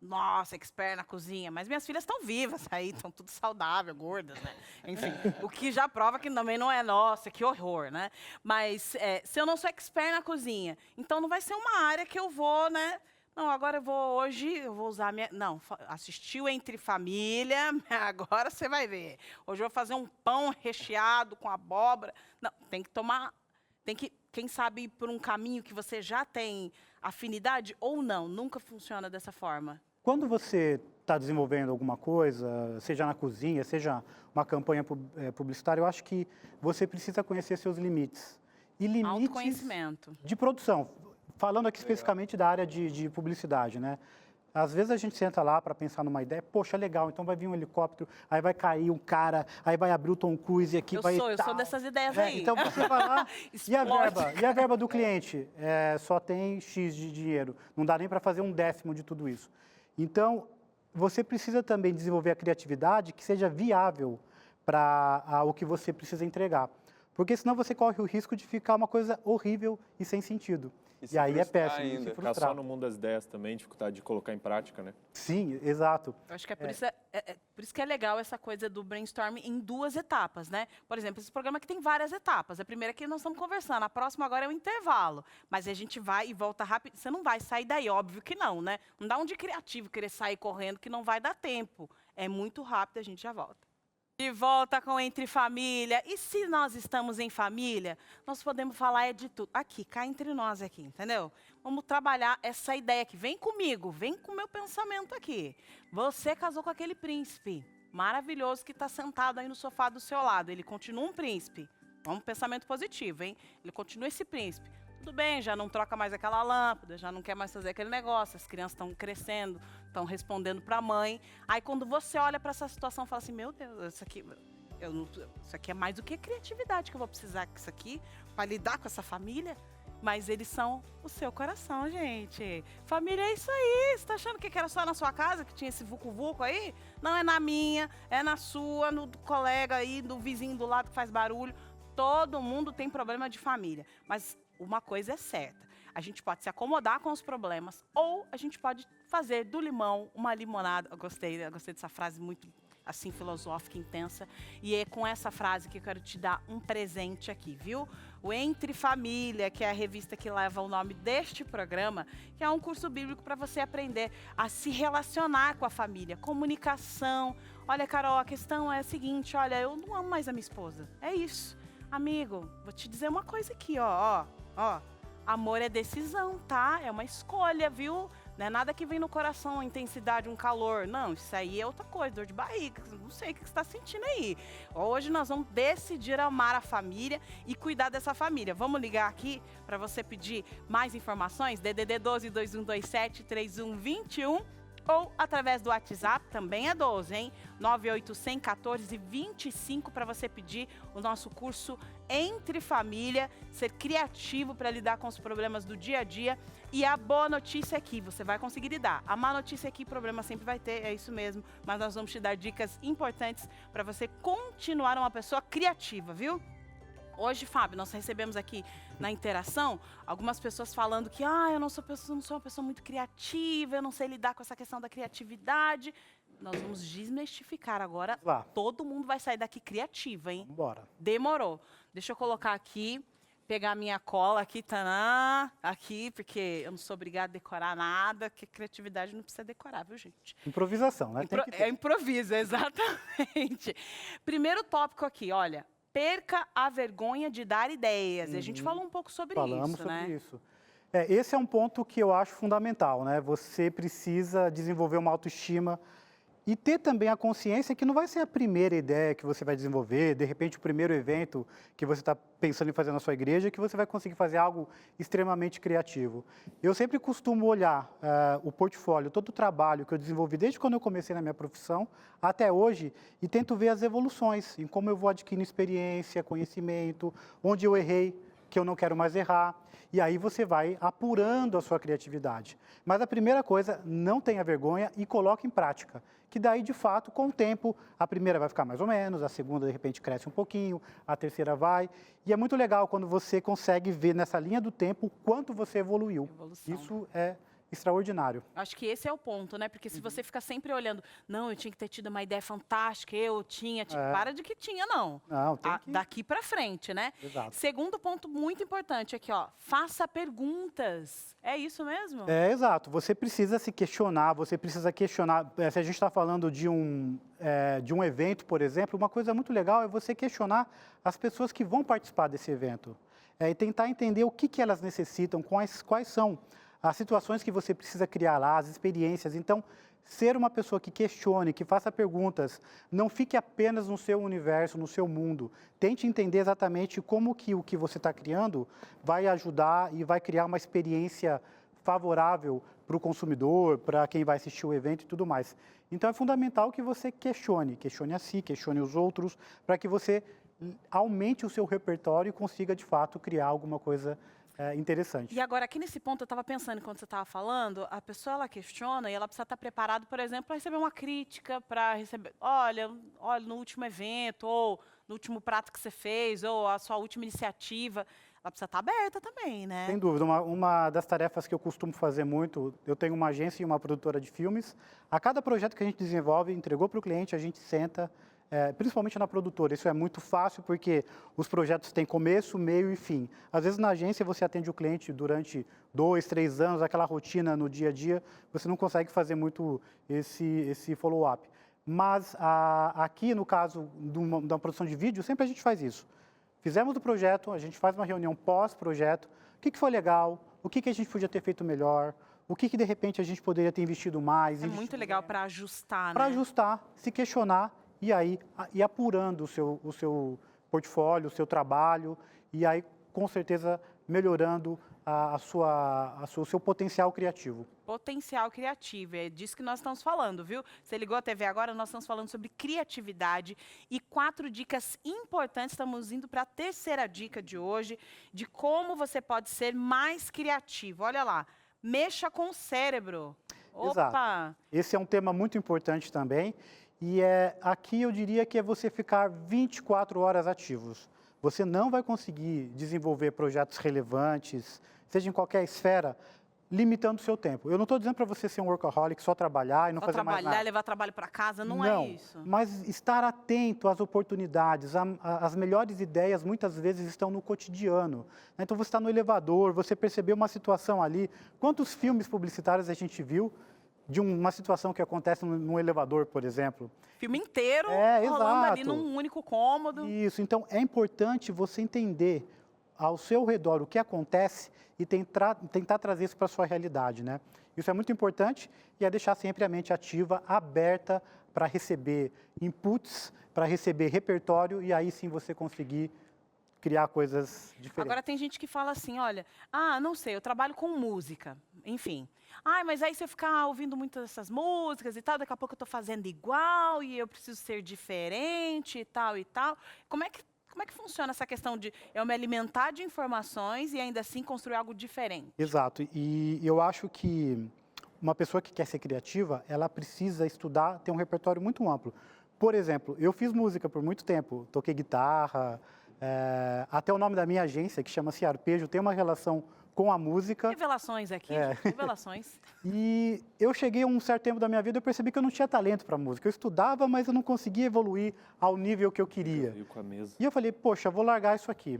nossa, expert na cozinha, mas minhas filhas estão vivas aí, estão tudo saudável, gordas, né? Enfim, o que já prova que também não é, nossa, que horror, né? Mas se eu não sou expert na cozinha, então não vai ser uma área que eu vou, né, Não, agora hoje eu vou usar minha... Não, assistiu Entre Família, agora você vai ver. Hoje eu vou fazer um pão recheado com abóbora. Não, tem que tomar... Tem que, quem sabe, ir por um caminho que você já tem afinidade ou não. Nunca funciona dessa forma. Quando você está desenvolvendo alguma coisa, seja na cozinha, seja uma campanha publicitária, eu acho que você precisa conhecer seus limites. E limites autoconhecimento. De produção. Falando aqui especificamente da área de publicidade, né? Às vezes a gente senta lá para pensar numa ideia, poxa, legal, então vai vir um helicóptero, aí vai cair um cara, aí vai abrir o Tom Cruise e aqui Eu vai... sou dessas ideias aí. Então você vai lá, e a verba do cliente? Só tem X de dinheiro, não dá nem para fazer 1/10 de tudo isso. Então, você precisa também desenvolver a criatividade que seja viável para o que você precisa entregar. Porque senão você corre o risco de ficar uma coisa horrível e sem sentido. E aí é péssimo. Ainda. Ficar só no mundo das ideias também, dificuldade de colocar em prática, né? Sim, exato. Eu acho que por isso que é legal essa coisa do brainstorming em 2 etapas, né? Por exemplo, esse programa aqui tem várias etapas. A primeira é que nós estamos conversando, a próxima agora é o intervalo. Mas a gente vai e volta rápido. Você não vai sair daí, óbvio que não, né? Não dá um de criativo querer sair correndo que não vai dar tempo. É muito rápido, a gente já volta. De volta com Entre Família. E se nós estamos em família, nós podemos falar de tudo. Aqui, cá entre nós aqui, entendeu? Vamos trabalhar essa ideia aqui. Vem comigo, vem com o meu pensamento aqui. Você casou com aquele príncipe maravilhoso que está sentado aí no sofá do seu lado. Ele continua um príncipe. Vamos pensamento positivo, hein? Ele continua esse príncipe. Tudo bem, já não troca mais aquela lâmpada, já não quer mais fazer aquele negócio, as crianças estão crescendo, estão respondendo para a mãe. Aí quando você olha para essa situação, fala assim, meu Deus, isso aqui é mais do que criatividade que eu vou precisar disso aqui para lidar com essa família. Mas eles são o seu coração, gente. Família é isso aí. Você tá achando que era só na sua casa que tinha esse vucu-vucu aí? Não, é na minha, é na sua, no colega aí, do vizinho do lado que faz barulho. Todo mundo tem problema de família. Mas uma coisa é certa, a gente pode se acomodar com os problemas ou a gente pode fazer do limão uma limonada. Eu gostei dessa frase muito assim filosófica, intensa. E é com essa frase que eu quero te dar um presente aqui, viu? O Entre Família, que é a revista que leva o nome deste programa, que é um curso bíblico para você aprender a se relacionar com a família, comunicação. Olha, Carol, a questão é a seguinte, olha, eu não amo mais a minha esposa, é isso. Amigo, vou te dizer uma coisa aqui, ó, amor é decisão, tá? É uma escolha, viu? Não é nada que vem no coração, uma intensidade, um calor. Não, isso aí é outra coisa, dor de barriga. Não sei o que você está sentindo aí. Hoje nós vamos decidir amar a família e cuidar dessa família. Vamos ligar aqui para você pedir mais informações? DDD 12 2127 3121 ou através do WhatsApp, também é 12, hein? 9800 14 25 para você pedir o nosso curso Entre Família, ser criativo para lidar com os problemas do dia a dia. E a boa notícia aqui, você vai conseguir lidar. A má notícia aqui, problema sempre vai ter, é isso mesmo. Mas nós vamos te dar dicas importantes para você continuar uma pessoa criativa, viu? Hoje, Fábio, nós recebemos aqui na interação algumas pessoas falando que eu não sou uma pessoa muito criativa, eu não sei lidar com essa questão da criatividade. Nós vamos desmistificar agora. Todo mundo vai sair daqui criativo, hein? Bora. Demorou. Deixa eu colocar aqui, pegar a minha cola aqui, aqui, porque eu não sou obrigada a decorar nada, que criatividade não precisa decorar, viu, gente? Improvisação, né? É improviso, exatamente. Primeiro tópico aqui, olha. Perca a vergonha de dar ideias. E a gente falou um pouco sobre isso, né? Falamos sobre isso. Esse é um ponto que eu acho fundamental, né? Você precisa desenvolver uma autoestima e ter também a consciência que não vai ser a primeira ideia que você vai desenvolver, de repente o primeiro evento que você está pensando em fazer na sua igreja, que você vai conseguir fazer algo extremamente criativo. Eu sempre costumo olhar o portfólio, todo o trabalho que eu desenvolvi desde quando eu comecei na minha profissão até hoje e tento ver as evoluções, em como eu vou adquirindo experiência, conhecimento, onde eu errei, que eu não quero mais errar. E aí você vai apurando a sua criatividade. Mas a primeira coisa, não tenha vergonha e coloque em prática. Que daí, de fato, com o tempo, a primeira vai ficar mais ou menos, a segunda, de repente, cresce um pouquinho, a terceira vai. E é muito legal quando você consegue ver nessa linha do tempo o quanto você evoluiu. Isso é extraordinário. Acho que esse é o ponto, né? Porque se você fica sempre olhando, não, eu tinha que ter tido uma ideia fantástica, eu tinha, para de que tinha, não. Não, tem que... Daqui para frente, né? Exato. Segundo ponto muito importante aqui, ó, faça perguntas. É isso mesmo? É, exato. Você precisa se questionar, você precisa questionar. Se a gente está falando de um evento, por exemplo, uma coisa muito legal é você questionar as pessoas que vão participar desse evento. E tentar entender o que elas necessitam, quais são as situações que você precisa criar lá, as experiências. Então, ser uma pessoa que questione, que faça perguntas, não fique apenas no seu universo, no seu mundo. Tente entender exatamente como que o que você está criando vai ajudar e vai criar uma experiência favorável para o consumidor, para quem vai assistir o evento e tudo mais. Então, é fundamental que você questione a si, questione os outros, para que você aumente o seu repertório e consiga, de fato, criar alguma coisa interessante. E agora, aqui nesse ponto, eu estava pensando, enquanto você estava falando, a pessoa, ela questiona e ela precisa estar preparada, por exemplo, para receber uma crítica, para receber, olha, no último evento, ou no último prato que você fez, ou a sua última iniciativa, ela precisa estar aberta também, né? Sem dúvida. Uma das tarefas que eu costumo fazer muito, eu tenho uma agência e uma produtora de filmes. A cada projeto que a gente desenvolve, entregou para o cliente, a gente senta, principalmente na produtora. Isso é muito fácil porque os projetos têm começo, meio e fim. Às vezes na agência você atende o cliente durante 2, 3 anos, aquela rotina no dia a dia, você não consegue fazer muito esse follow-up. Mas aqui, no caso da produção de vídeo, sempre a gente faz isso. Fizemos o projeto, a gente faz uma reunião pós-projeto, o que foi legal, o que a gente podia ter feito melhor, o que de repente a gente poderia ter investido mais. É muito legal para ajustar, né? Para ajustar, se questionar e aí ir apurando o seu portfólio, o seu trabalho e aí com certeza melhorando o seu potencial criativo. Potencial criativo, é disso que nós estamos falando, viu? Você ligou a TV agora, nós estamos falando sobre criatividade e 4 dicas importantes. Estamos indo para a terceira dica de hoje, de como você pode ser mais criativo. Olha lá, mexa com o cérebro. Opa! Exato. Esse é um tema muito importante também e aqui eu diria que é você ficar 24 horas ativos. Você não vai conseguir desenvolver projetos relevantes, seja em qualquer esfera, limitando o seu tempo. Eu não estou dizendo para você ser um workaholic, só trabalhar e não fazer mais nada. Levar trabalho para casa, não é isso. Mas estar atento às oportunidades, as melhores ideias muitas vezes estão no cotidiano. Então você está no elevador, você percebeu uma situação ali. Quantos filmes publicitários a gente viu de uma situação que acontece num elevador, por exemplo? Filme inteiro, rolando ali num único cômodo. Isso, então é importante você entender ao seu redor o que acontece e tentar trazer isso para a sua realidade, né? Isso é muito importante e é deixar sempre a mente ativa, aberta para receber inputs, para receber repertório e aí sim você conseguir criar coisas diferentes. Agora tem gente que fala assim, olha, não sei, eu trabalho com música, enfim. Mas aí se eu ficar ouvindo muitas dessas músicas e tal, daqui a pouco eu estou fazendo igual e eu preciso ser diferente e tal e tal. Como é que funciona essa questão de eu me alimentar de informações e ainda assim construir algo diferente? Exato. E eu acho que uma pessoa que quer ser criativa, ela precisa estudar, ter um repertório muito amplo. Por exemplo, eu fiz música por muito tempo, toquei guitarra, até o nome da minha agência, que chama-se Arpejo, tem uma relação com a música. Revelações aqui, revelações. E eu cheguei a um certo tempo da minha vida, eu percebi que eu não tinha talento para música. Eu estudava, mas eu não conseguia evoluir ao nível que eu queria. E eu falei, poxa, vou largar isso aqui.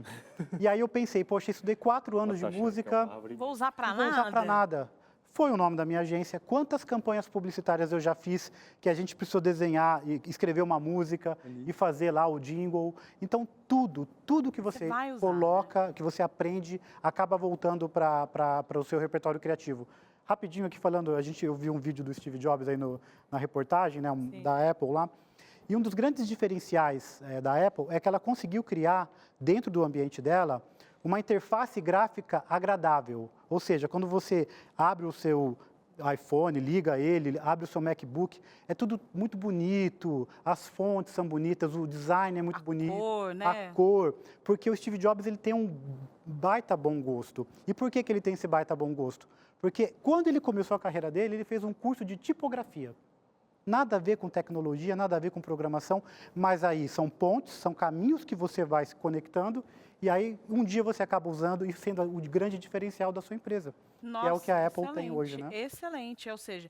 E aí eu pensei, poxa, eu estudei 4 anos de música. Vou usar para nada? Vou usar para nada. Foi o nome da minha agência. Quantas campanhas publicitárias eu já fiz que a gente precisou desenhar, e escrever uma música e fazer lá o jingle. Então, tudo que você coloca, que você aprende, acaba voltando para o seu repertório criativo. Rapidinho aqui falando, eu vi um vídeo do Steve Jobs aí na reportagem, né, da Apple lá. E um dos grandes diferenciais da Apple é que ela conseguiu criar, dentro do ambiente dela, uma interface gráfica agradável. Ou seja, quando você abre o seu iPhone, liga ele, abre o seu MacBook, é tudo muito bonito, as fontes são bonitas, o design é muito bonito. Cor, né? A cor, porque o Steve Jobs ele tem um baita bom gosto. E por que ele tem esse baita bom gosto? Porque quando ele começou a carreira dele, ele fez um curso de tipografia. Nada a ver com tecnologia, nada a ver com programação, mas aí são pontes, são caminhos que você vai se conectando E aí, um dia você acaba usando e sendo o grande diferencial da sua empresa. Nossa, que é o que a Apple tem hoje, né? Excelente, ou seja,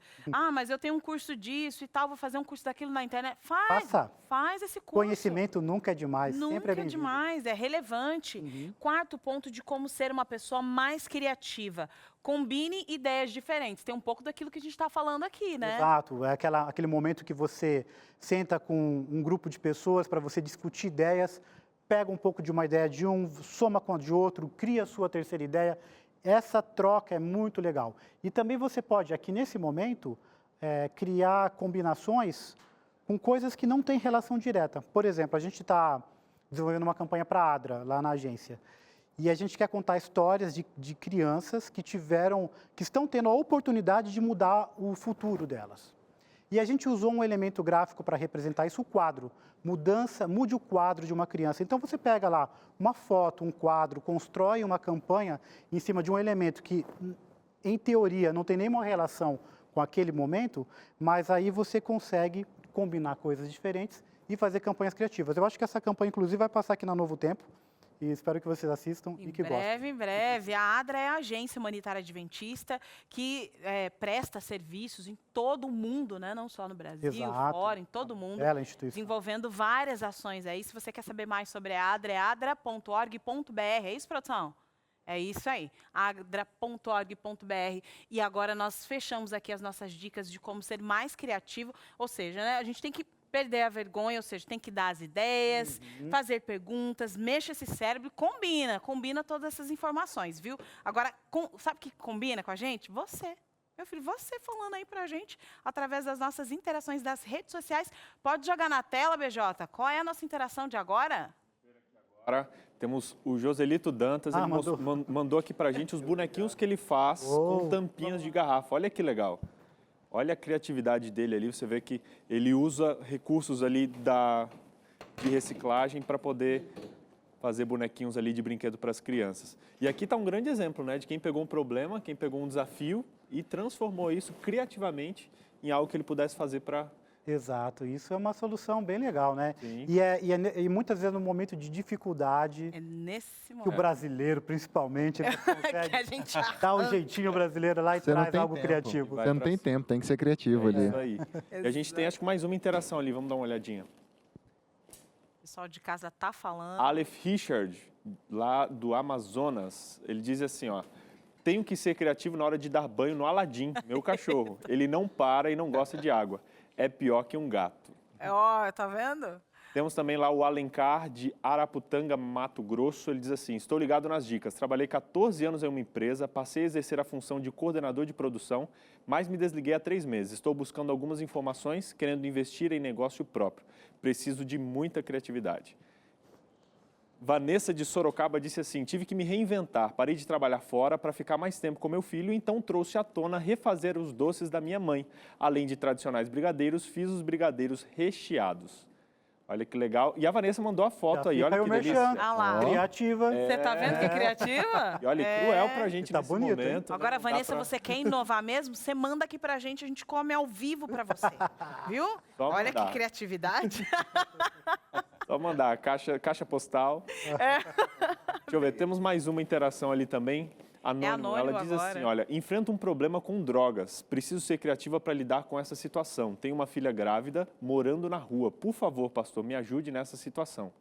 mas eu tenho um curso disso e tal, vou fazer um curso daquilo na internet. Faz esse curso. Conhecimento nunca é demais, sempre é Nunca é bem-vindo. demais, é relevante. Quarto ponto de como ser uma pessoa mais criativa. Combine ideias diferentes. Tem um pouco daquilo que a gente está falando aqui, né? Exato, é aquele momento que você senta com um grupo de pessoas para você discutir ideias, pega um pouco de uma ideia de um, soma com a de outro, cria a sua terceira ideia. Essa troca é muito legal. E também você pode, aqui nesse momento, criar combinações com coisas que não têm relação direta. Por exemplo, a gente está desenvolvendo uma campanha para a Adra, lá na agência. E a gente quer contar histórias de crianças que estão tendo a oportunidade de mudar o futuro delas. E a gente usou um elemento gráfico para representar isso, o quadro. Mude o quadro de uma criança. Então, você pega lá uma foto, um quadro, constrói uma campanha em cima de um elemento que, em teoria, não tem nenhuma relação com aquele momento, mas aí você consegue combinar coisas diferentes e fazer campanhas criativas. Eu acho que essa campanha, inclusive, vai passar aqui na Novo Tempo. E espero que vocês assistam e que gostem. Em breve. A ADRA é a Agência Humanitária Adventista que presta serviços em todo o mundo, né? Não só no Brasil, fora, em todo o mundo. Bela instituição. Desenvolvendo várias ações aí. Se você quer saber mais sobre a ADRA, é adra.org.br. É isso, produção? É isso aí, adra.org.br. E agora nós fechamos aqui as nossas dicas de como ser mais criativo. Ou seja, né, a gente tem que perder a vergonha, ou seja, tem que dar as ideias, fazer perguntas, mexa esse cérebro, combina todas essas informações, viu? Agora, sabe o que combina com a gente? Você. Meu filho, você falando aí pra gente, através das nossas interações das redes sociais. Pode jogar na tela, BJ. Qual é a nossa interação de agora? Agora temos o Joselito Dantas, ele mandou aqui pra gente os bonequinhos que ele faz com tampinhas de garrafa. Olha que legal. Olha a criatividade dele ali, você vê que ele usa recursos ali de reciclagem para poder fazer bonequinhos ali de brinquedo para as crianças. E aqui está um grande exemplo, né, de quem pegou um problema, quem pegou um desafio e transformou isso criativamente em algo que ele pudesse fazer para... Exato, isso é uma solução bem legal, né? Sim. E muitas vezes no momento de dificuldade, É nesse momento que o brasileiro, principalmente, ele consegue que a gente dar um jeitinho brasileiro lá e Você não traz tem algo tempo. criativo. Você não tem tempo, tem que ser criativo ali. Isso aí. E a gente tem, acho que mais uma interação ali, vamos dar uma olhadinha. O pessoal de casa tá falando. Aleph Richard, lá do Amazonas, ele diz assim, ó: tenho que ser criativo na hora de dar banho no Aladim, meu cachorro. Ele não para e não gosta de água. É pior que um gato. Ó, tá vendo? Temos também lá o Alencar, de Araputanga, Mato Grosso. Ele diz assim: estou ligado nas dicas. Trabalhei 14 anos em uma empresa, passei a exercer a função de coordenador de produção, mas me desliguei há 3 meses. Estou buscando algumas informações, querendo investir em negócio próprio. Preciso de muita criatividade. Vanessa de Sorocaba disse assim: tive que me reinventar, parei de trabalhar fora para ficar mais tempo com meu filho, então trouxe à tona refazer os doces da minha mãe. Além de tradicionais brigadeiros, fiz os brigadeiros recheados. Olha que legal. E a Vanessa mandou a foto aí, olha que delícia. Ah lá. Criativa. Você tá vendo que é criativa? E olha, cruel pra gente nesse bonito, hein? momento. Agora, Não dá Vanessa, pra- você quer inovar mesmo? Você manda aqui pra gente, a gente come ao vivo pra você. Viu? Só Olha mandar. que criatividade. Só mandar, caixa postal. Deixa eu ver, temos mais uma interação ali também. Anônimo, ela diz agora. assim, olha: enfrento um problema com drogas, preciso ser criativa para lidar com essa situação. Tenho uma filha grávida, morando na rua. Por favor, pastor, me ajude nessa situação.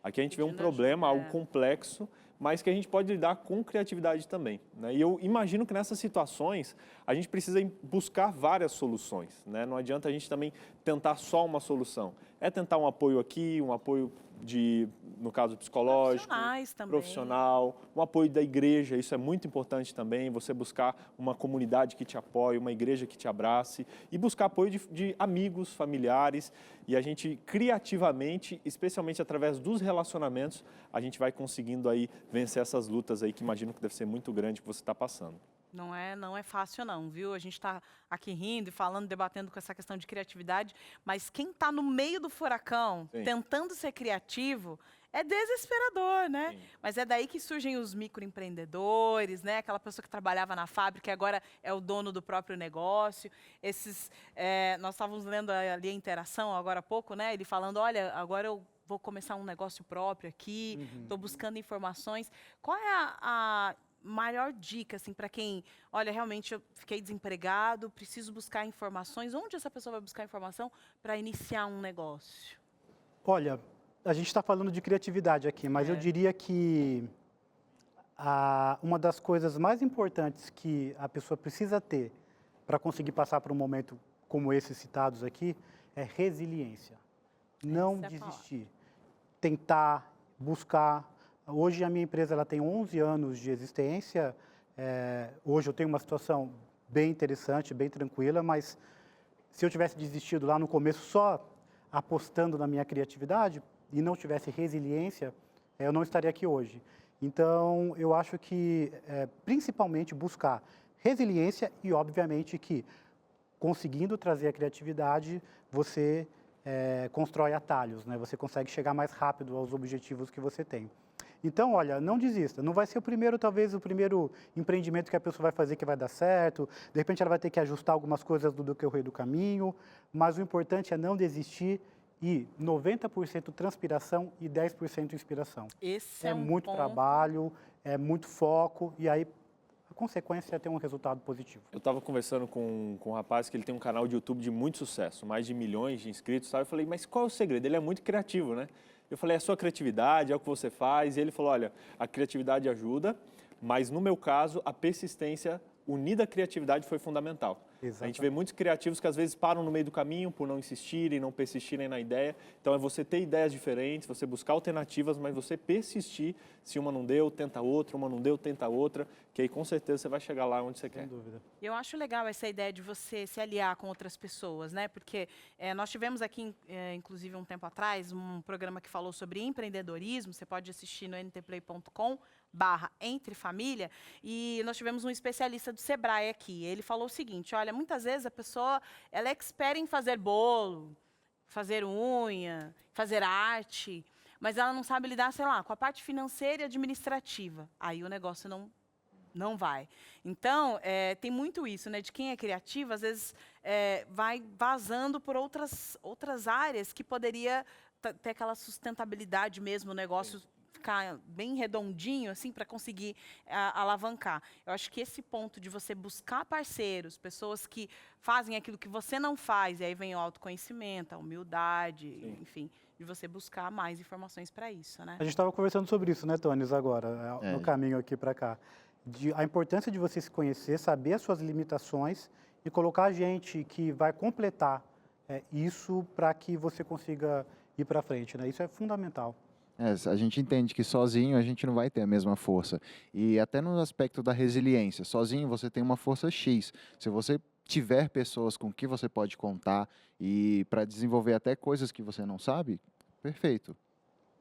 Aqui a gente vê um problema, algo complexo, mas que a gente pode lidar com criatividade também, né? E eu imagino que nessas situações a gente precisa buscar várias soluções, né? Não adianta a gente também tentar só uma solução. É tentar um apoio aqui, um apoio no caso psicológico, Profissionais também. profissional, um apoio da igreja, isso é muito importante também, você buscar uma comunidade que te apoie, uma igreja que te abrace e buscar apoio de amigos, familiares, e a gente criativamente, especialmente através dos relacionamentos, a gente vai conseguindo aí vencer essas lutas aí que imagino que deve ser muito grande que você está passando. Não é fácil não, viu? A gente está aqui rindo e falando, debatendo com essa questão de criatividade, mas quem está no meio do furacão, Sim. tentando ser criativo, é desesperador, né? Sim. Mas é daí que surgem os microempreendedores, né? Aquela pessoa que trabalhava na fábrica e agora é o dono do próprio negócio. Nós estávamos lendo ali a interação agora há pouco, né? Ele falando, olha, agora eu vou começar um negócio próprio aqui, estou buscando informações. Qual é a maior dica, assim, para quem, olha, realmente eu fiquei desempregado, preciso buscar informações. Onde essa pessoa vai buscar informação para iniciar um negócio? Olha, a gente está falando de criatividade aqui, mas eu diria que uma das coisas mais importantes que a pessoa precisa ter para conseguir passar por um momento como esses citados aqui é resiliência. Não desistir. Tentar, buscar. Hoje a minha empresa ela tem 11 anos de existência. Hoje eu tenho uma situação bem interessante, bem tranquila, mas se eu tivesse desistido lá no começo só apostando na minha criatividade e não tivesse resiliência, eu não estaria aqui hoje. Então, eu acho que principalmente buscar resiliência e, obviamente, que conseguindo trazer a criatividade, você constrói atalhos, né? Você consegue chegar mais rápido aos objetivos que você tem. Então, olha, não desista. Não vai ser talvez o primeiro empreendimento que a pessoa vai fazer que vai dar certo. De repente, ela vai ter que ajustar algumas coisas do decorrer do caminho. Mas o importante é não desistir e 90% transpiração e 10% inspiração. Esse é um muito trabalho, é muito foco e aí a consequência é ter um resultado positivo. Eu estava conversando com um rapaz que ele tem um canal de YouTube de muito sucesso, mais de milhões de inscritos, sabe? Eu falei, mas qual é o segredo? Ele é muito criativo, né? Eu falei, é a sua criatividade, é o que você faz. E ele falou, olha, a criatividade ajuda, mas no meu caso, a persistência unida à criatividade foi fundamental. Exatamente. A gente vê muitos criativos que às vezes param no meio do caminho por não insistirem, não persistirem na ideia. Então é você ter ideias diferentes, você buscar alternativas, mas você persistir. Se uma não deu, tenta outra, uma não deu, tenta outra, que aí com certeza você vai chegar lá onde você quer. Sem dúvida. Eu acho legal essa ideia de você se aliar com outras pessoas, né? Porque nós tivemos aqui, inclusive um tempo atrás, um programa que falou sobre empreendedorismo. Você pode assistir no ntplay.com/entrefamília. E nós tivemos um especialista do Sebrae aqui. Ele falou o seguinte, olha, muitas vezes a pessoa ela é expert em fazer bolo, fazer unha, fazer arte, mas ela não sabe lidar, sei lá, com a parte financeira e administrativa. Aí o negócio não vai. Então, tem muito isso, né? De quem é criativo, às vezes vai vazando por outras áreas que poderia ter aquela sustentabilidade mesmo, o negócio ficar bem redondinho, assim, para conseguir alavancar. Eu acho que esse ponto de você buscar parceiros, pessoas que fazem aquilo que você não faz, e aí vem o autoconhecimento, a humildade, enfim, de você buscar mais informações para isso, né? A gente estava conversando sobre isso, né, Tônis, agora, no caminho aqui para cá. A importância de você se conhecer, saber as suas limitações e colocar gente que vai completar isso para que você consiga ir para frente, né? Isso é fundamental. A gente entende que sozinho a gente não vai ter a mesma força. E até no aspecto da resiliência, sozinho você tem uma força X. Se você tiver pessoas com que você pode contar e para desenvolver até coisas que você não sabe, perfeito.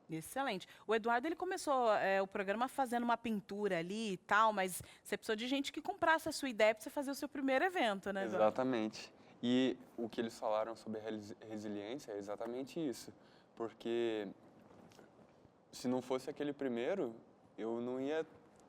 Excelente. O Eduardo, ele começou o programa fazendo uma pintura ali e tal, mas você precisou de gente que comprasse a sua ideia para você fazer o seu primeiro evento, né, Eduardo? Exatamente. E o que eles falaram sobre resiliência é exatamente isso. Porque se não fosse aquele primeiro, eu não ia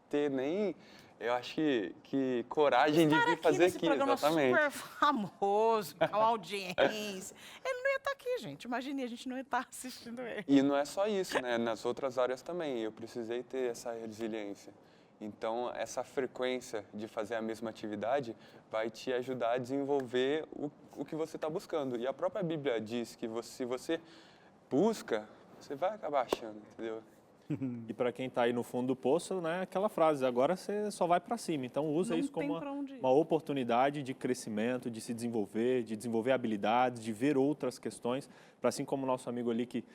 ter nem, eu acho que coragem de vir fazer aquilo. Exatamente. Super famoso, com audiência. Ele não ia estar aqui, gente. Imagine, a gente não ia estar assistindo ele. E não é só isso, né? Nas outras áreas também. Eu precisei ter essa resiliência. Então, essa frequência de fazer a mesma atividade vai te ajudar a desenvolver o que você está buscando. E a própria Bíblia diz que se você busca, você vai acabar achando, entendeu? E para quem está aí no fundo do poço, né, aquela frase, agora você só vai para cima. Então usa isso como uma oportunidade de crescimento, de se desenvolver, de desenvolver habilidades, de ver outras questões, para assim como o nosso amigo ali que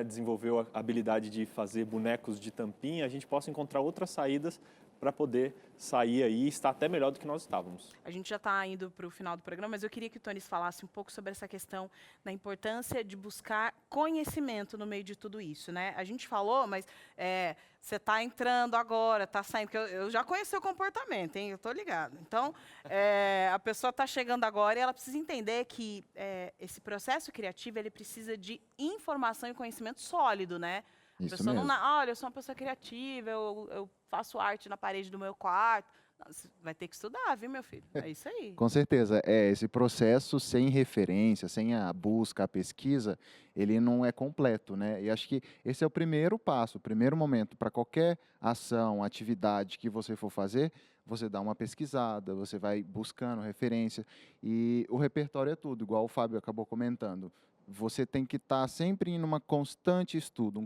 desenvolveu a habilidade de fazer bonecos de tampinha, a gente possa encontrar outras saídas para poder sair aí e estar até melhor do que nós estávamos. A gente já está indo para o final do programa, mas eu queria que o Tônis falasse um pouco sobre essa questão da importância de buscar conhecimento no meio de tudo isso, né? A gente falou, mas você está entrando agora, está saindo, porque eu já conheci o comportamento, hein? Eu estou ligado. Então, a pessoa está chegando agora e ela precisa entender que esse processo criativo ele precisa de informação e conhecimento sólido, né? A pessoa não, olha, eu sou uma pessoa criativa, eu faço arte na parede do meu quarto. Você vai ter que estudar, viu, meu filho? É isso aí. Com certeza, esse processo sem referência, sem a busca, a pesquisa, ele não é completo, né? E acho que esse é o primeiro passo, o primeiro momento para qualquer ação, atividade que você for fazer, você dá uma pesquisada, você vai buscando referência e o repertório é tudo, igual o Fábio acabou comentando. Você tem que estar sempre em um constante estudo,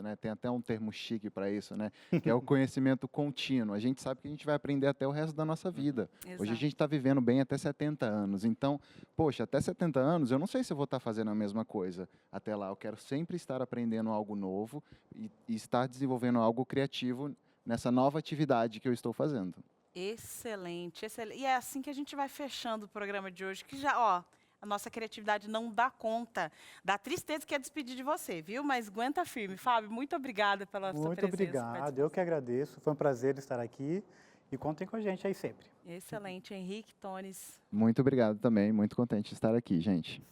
né? Tem até um termo chique para isso, né? Que é o conhecimento contínuo. A gente sabe que a gente vai aprender até o resto da nossa vida. Exato. Hoje a gente está vivendo bem até 70 anos. Então, poxa, até 70 anos, eu não sei se eu vou estar fazendo a mesma coisa. Até lá, eu quero sempre estar aprendendo algo novo e estar desenvolvendo algo criativo nessa nova atividade que eu estou fazendo. Excelente, excelente. E é assim que a gente vai fechando o programa de hoje, que já, ó, a nossa criatividade não dá conta da tristeza que é despedir de você, viu? Mas aguenta firme. Fábio, muito obrigada pela sua presença. Muito obrigado, eu que agradeço. Foi um prazer estar aqui e contem com a gente aí sempre. Excelente, Henrique Tones. Muito obrigado também, muito contente de estar aqui, gente.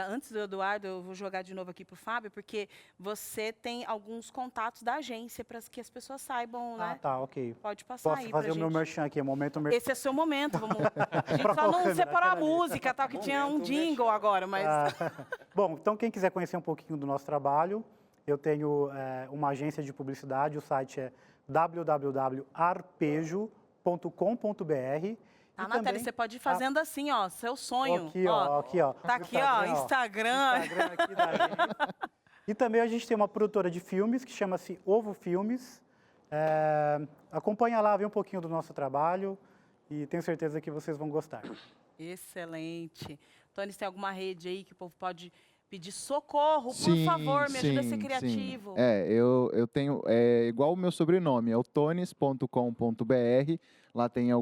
Antes do Eduardo, eu vou jogar de novo aqui para o Fábio, porque você tem alguns contatos da agência para que as pessoas saibam, né? Ah, tá, ok. Pode passar Posso aí fazer pra o meu gente. merchan aqui, momento merchan. Esse é seu momento, vamos. A gente Pra só qual não câmera? separou a Pera aí. música, tal, que tinha um jingle agora, mas... Bom, então quem quiser conhecer um pouquinho do nosso trabalho, eu tenho uma agência de publicidade, o site é www.arpejo.com.br. Tá na tela, você pode ir fazendo assim, ó, seu sonho. Aqui, ó, aqui, ó. Tá aqui, ó, Instagram. Instagram aqui da gente. E também a gente tem uma produtora de filmes que chama-se Ovo Filmes. Acompanha lá, vê um pouquinho do nosso trabalho e tenho certeza que vocês vão gostar. Excelente. Tony, tem alguma rede aí que o povo pode pedir socorro? Por favor, me ajuda a ser criativo. Sim. Eu tenho, igual o meu sobrenome, é o tones.com.br. Lá tem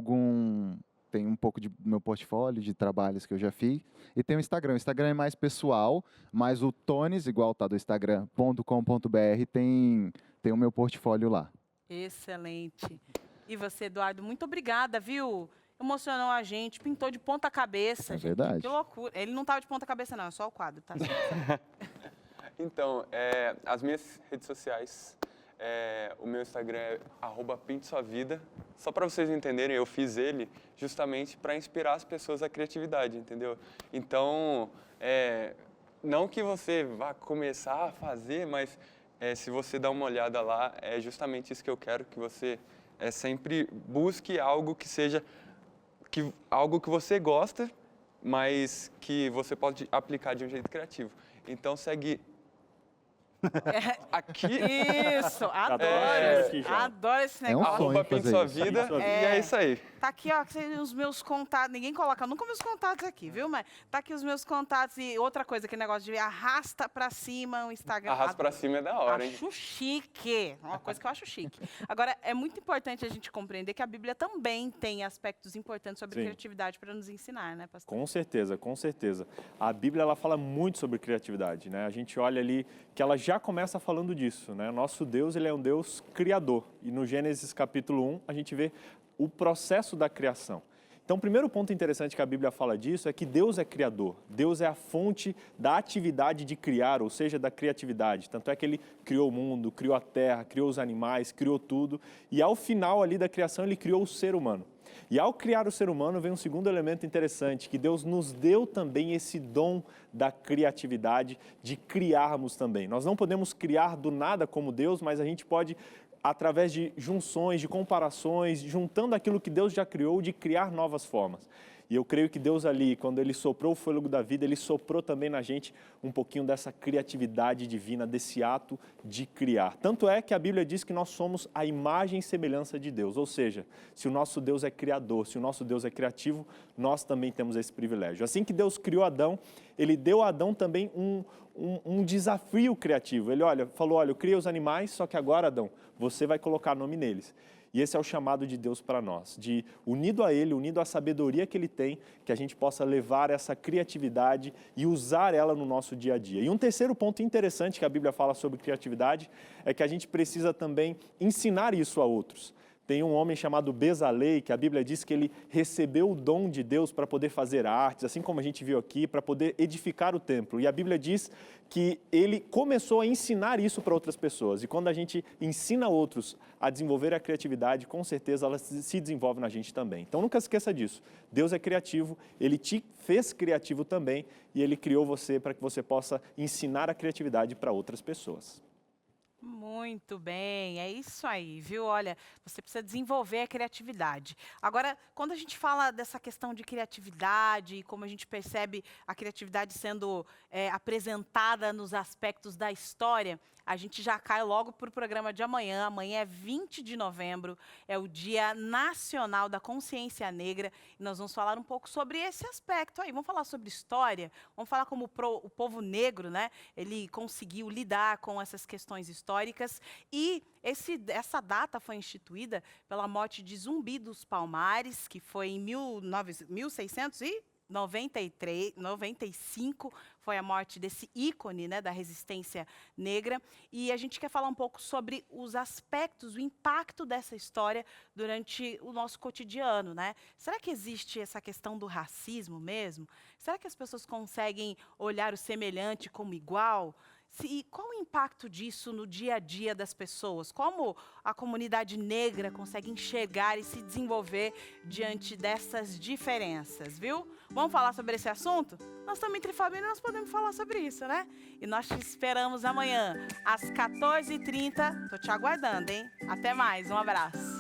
um pouco do meu portfólio de trabalhos que eu já fiz. E tem o Instagram. O Instagram é mais pessoal, mas o Tones, igual tá do Instagram.com.br, tem o meu portfólio lá. Excelente. E você, Eduardo, muito obrigada, viu? Emocionou a gente, pintou de ponta cabeça. É gente. verdade. Que loucura. Ele não tava de ponta cabeça, não, é só o quadro, tá? Então, as minhas redes sociais, o meu Instagram é @pintesuavida. Só para vocês entenderem, eu fiz ele justamente para inspirar as pessoas à criatividade, entendeu? Então, não que você vá começar a fazer, mas se você dá uma olhada lá, é justamente isso que eu quero, que você sempre busque algo que seja algo que você gosta, mas que você pode aplicar de um jeito criativo. Então, segue aqui. Isso, adoro. Adoro esse negócio. @pintesuavida e é isso aí. Tá aqui, ó, os meus contatos. Ninguém coloca nunca meus contatos aqui, viu? Mas tá aqui os meus contatos. E outra coisa, aquele negócio de arrasta pra cima o Instagram. Arrasta pra cima é da hora, hein? Acho chique. Uma coisa que eu acho chique. Agora, é muito importante a gente compreender que a Bíblia também tem aspectos importantes sobre criatividade para nos ensinar, né, pastor? Com certeza, com certeza. A Bíblia, ela fala muito sobre criatividade, né? A gente olha ali que ela já começa falando disso, né? Nosso Deus, ele é um Deus criador. E no Gênesis capítulo 1, a gente vê o processo da criação. Então, o primeiro ponto interessante que a Bíblia fala disso é que Deus é criador. Deus é a fonte da atividade de criar, ou seja, da criatividade. Tanto é que ele criou o mundo, criou a terra, criou os animais, criou tudo. E ao final ali da criação, ele criou o ser humano. E ao criar o ser humano, vem um segundo elemento interessante, que Deus nos deu também esse dom da criatividade, de criarmos também. Nós não podemos criar do nada como Deus, mas a gente pode, através de junções, de comparações, juntando aquilo que Deus já criou, de criar novas formas. E eu creio que Deus ali, quando Ele soprou o fôlego da vida, Ele soprou também na gente um pouquinho dessa criatividade divina, desse ato de criar. Tanto é que a Bíblia diz que nós somos a imagem e semelhança de Deus. Ou seja, se o nosso Deus é criador, se o nosso Deus é criativo, nós também temos esse privilégio. Assim que Deus criou Adão, Ele deu a Adão também um desafio criativo. Ele falou, eu criei os animais, só que agora, Adão, você vai colocar nome neles. E esse é o chamado de Deus para nós, de unido a Ele, unido à sabedoria que Ele tem, que a gente possa levar essa criatividade e usar ela no nosso dia a dia. E um terceiro ponto interessante que a Bíblia fala sobre criatividade é que a gente precisa também ensinar isso a outros. Tem um homem chamado Bezalel, que a Bíblia diz que ele recebeu o dom de Deus para poder fazer artes, assim como a gente viu aqui, para poder edificar o templo. E a Bíblia diz que ele começou a ensinar isso para outras pessoas. E quando a gente ensina outros a desenvolver a criatividade, com certeza ela se desenvolve na gente também. Então nunca esqueça disso. Deus é criativo, Ele te fez criativo também e Ele criou você para que você possa ensinar a criatividade para outras pessoas. Muito bem, é isso aí, viu? Olha, você precisa desenvolver a criatividade. Agora, quando a gente fala dessa questão de criatividade e como a gente percebe a criatividade sendo apresentada nos aspectos da história, a gente já cai logo para o programa de amanhã. Amanhã é 20 de novembro, é o Dia Nacional da Consciência Negra. E nós vamos falar um pouco sobre esse aspecto aí. Vamos falar sobre história, vamos falar como o povo negro, né, ele conseguiu lidar com essas questões históricas. E essa data foi instituída pela morte de Zumbi dos Palmares, que foi em 1695, foi a morte desse ícone, né, da resistência negra. E a gente quer falar um pouco sobre os aspectos, o impacto dessa história durante o nosso cotidiano, né? Será que existe essa questão do racismo mesmo? Será que as pessoas conseguem olhar o semelhante como igual? E qual o impacto disso no dia a dia das pessoas? Como a comunidade negra consegue enxergar e se desenvolver diante dessas diferenças, viu? Vamos falar sobre esse assunto? Nós estamos entre família e nós podemos falar sobre isso, né? E nós te esperamos amanhã, às 14h30. Estou te aguardando, hein? Até mais, um abraço.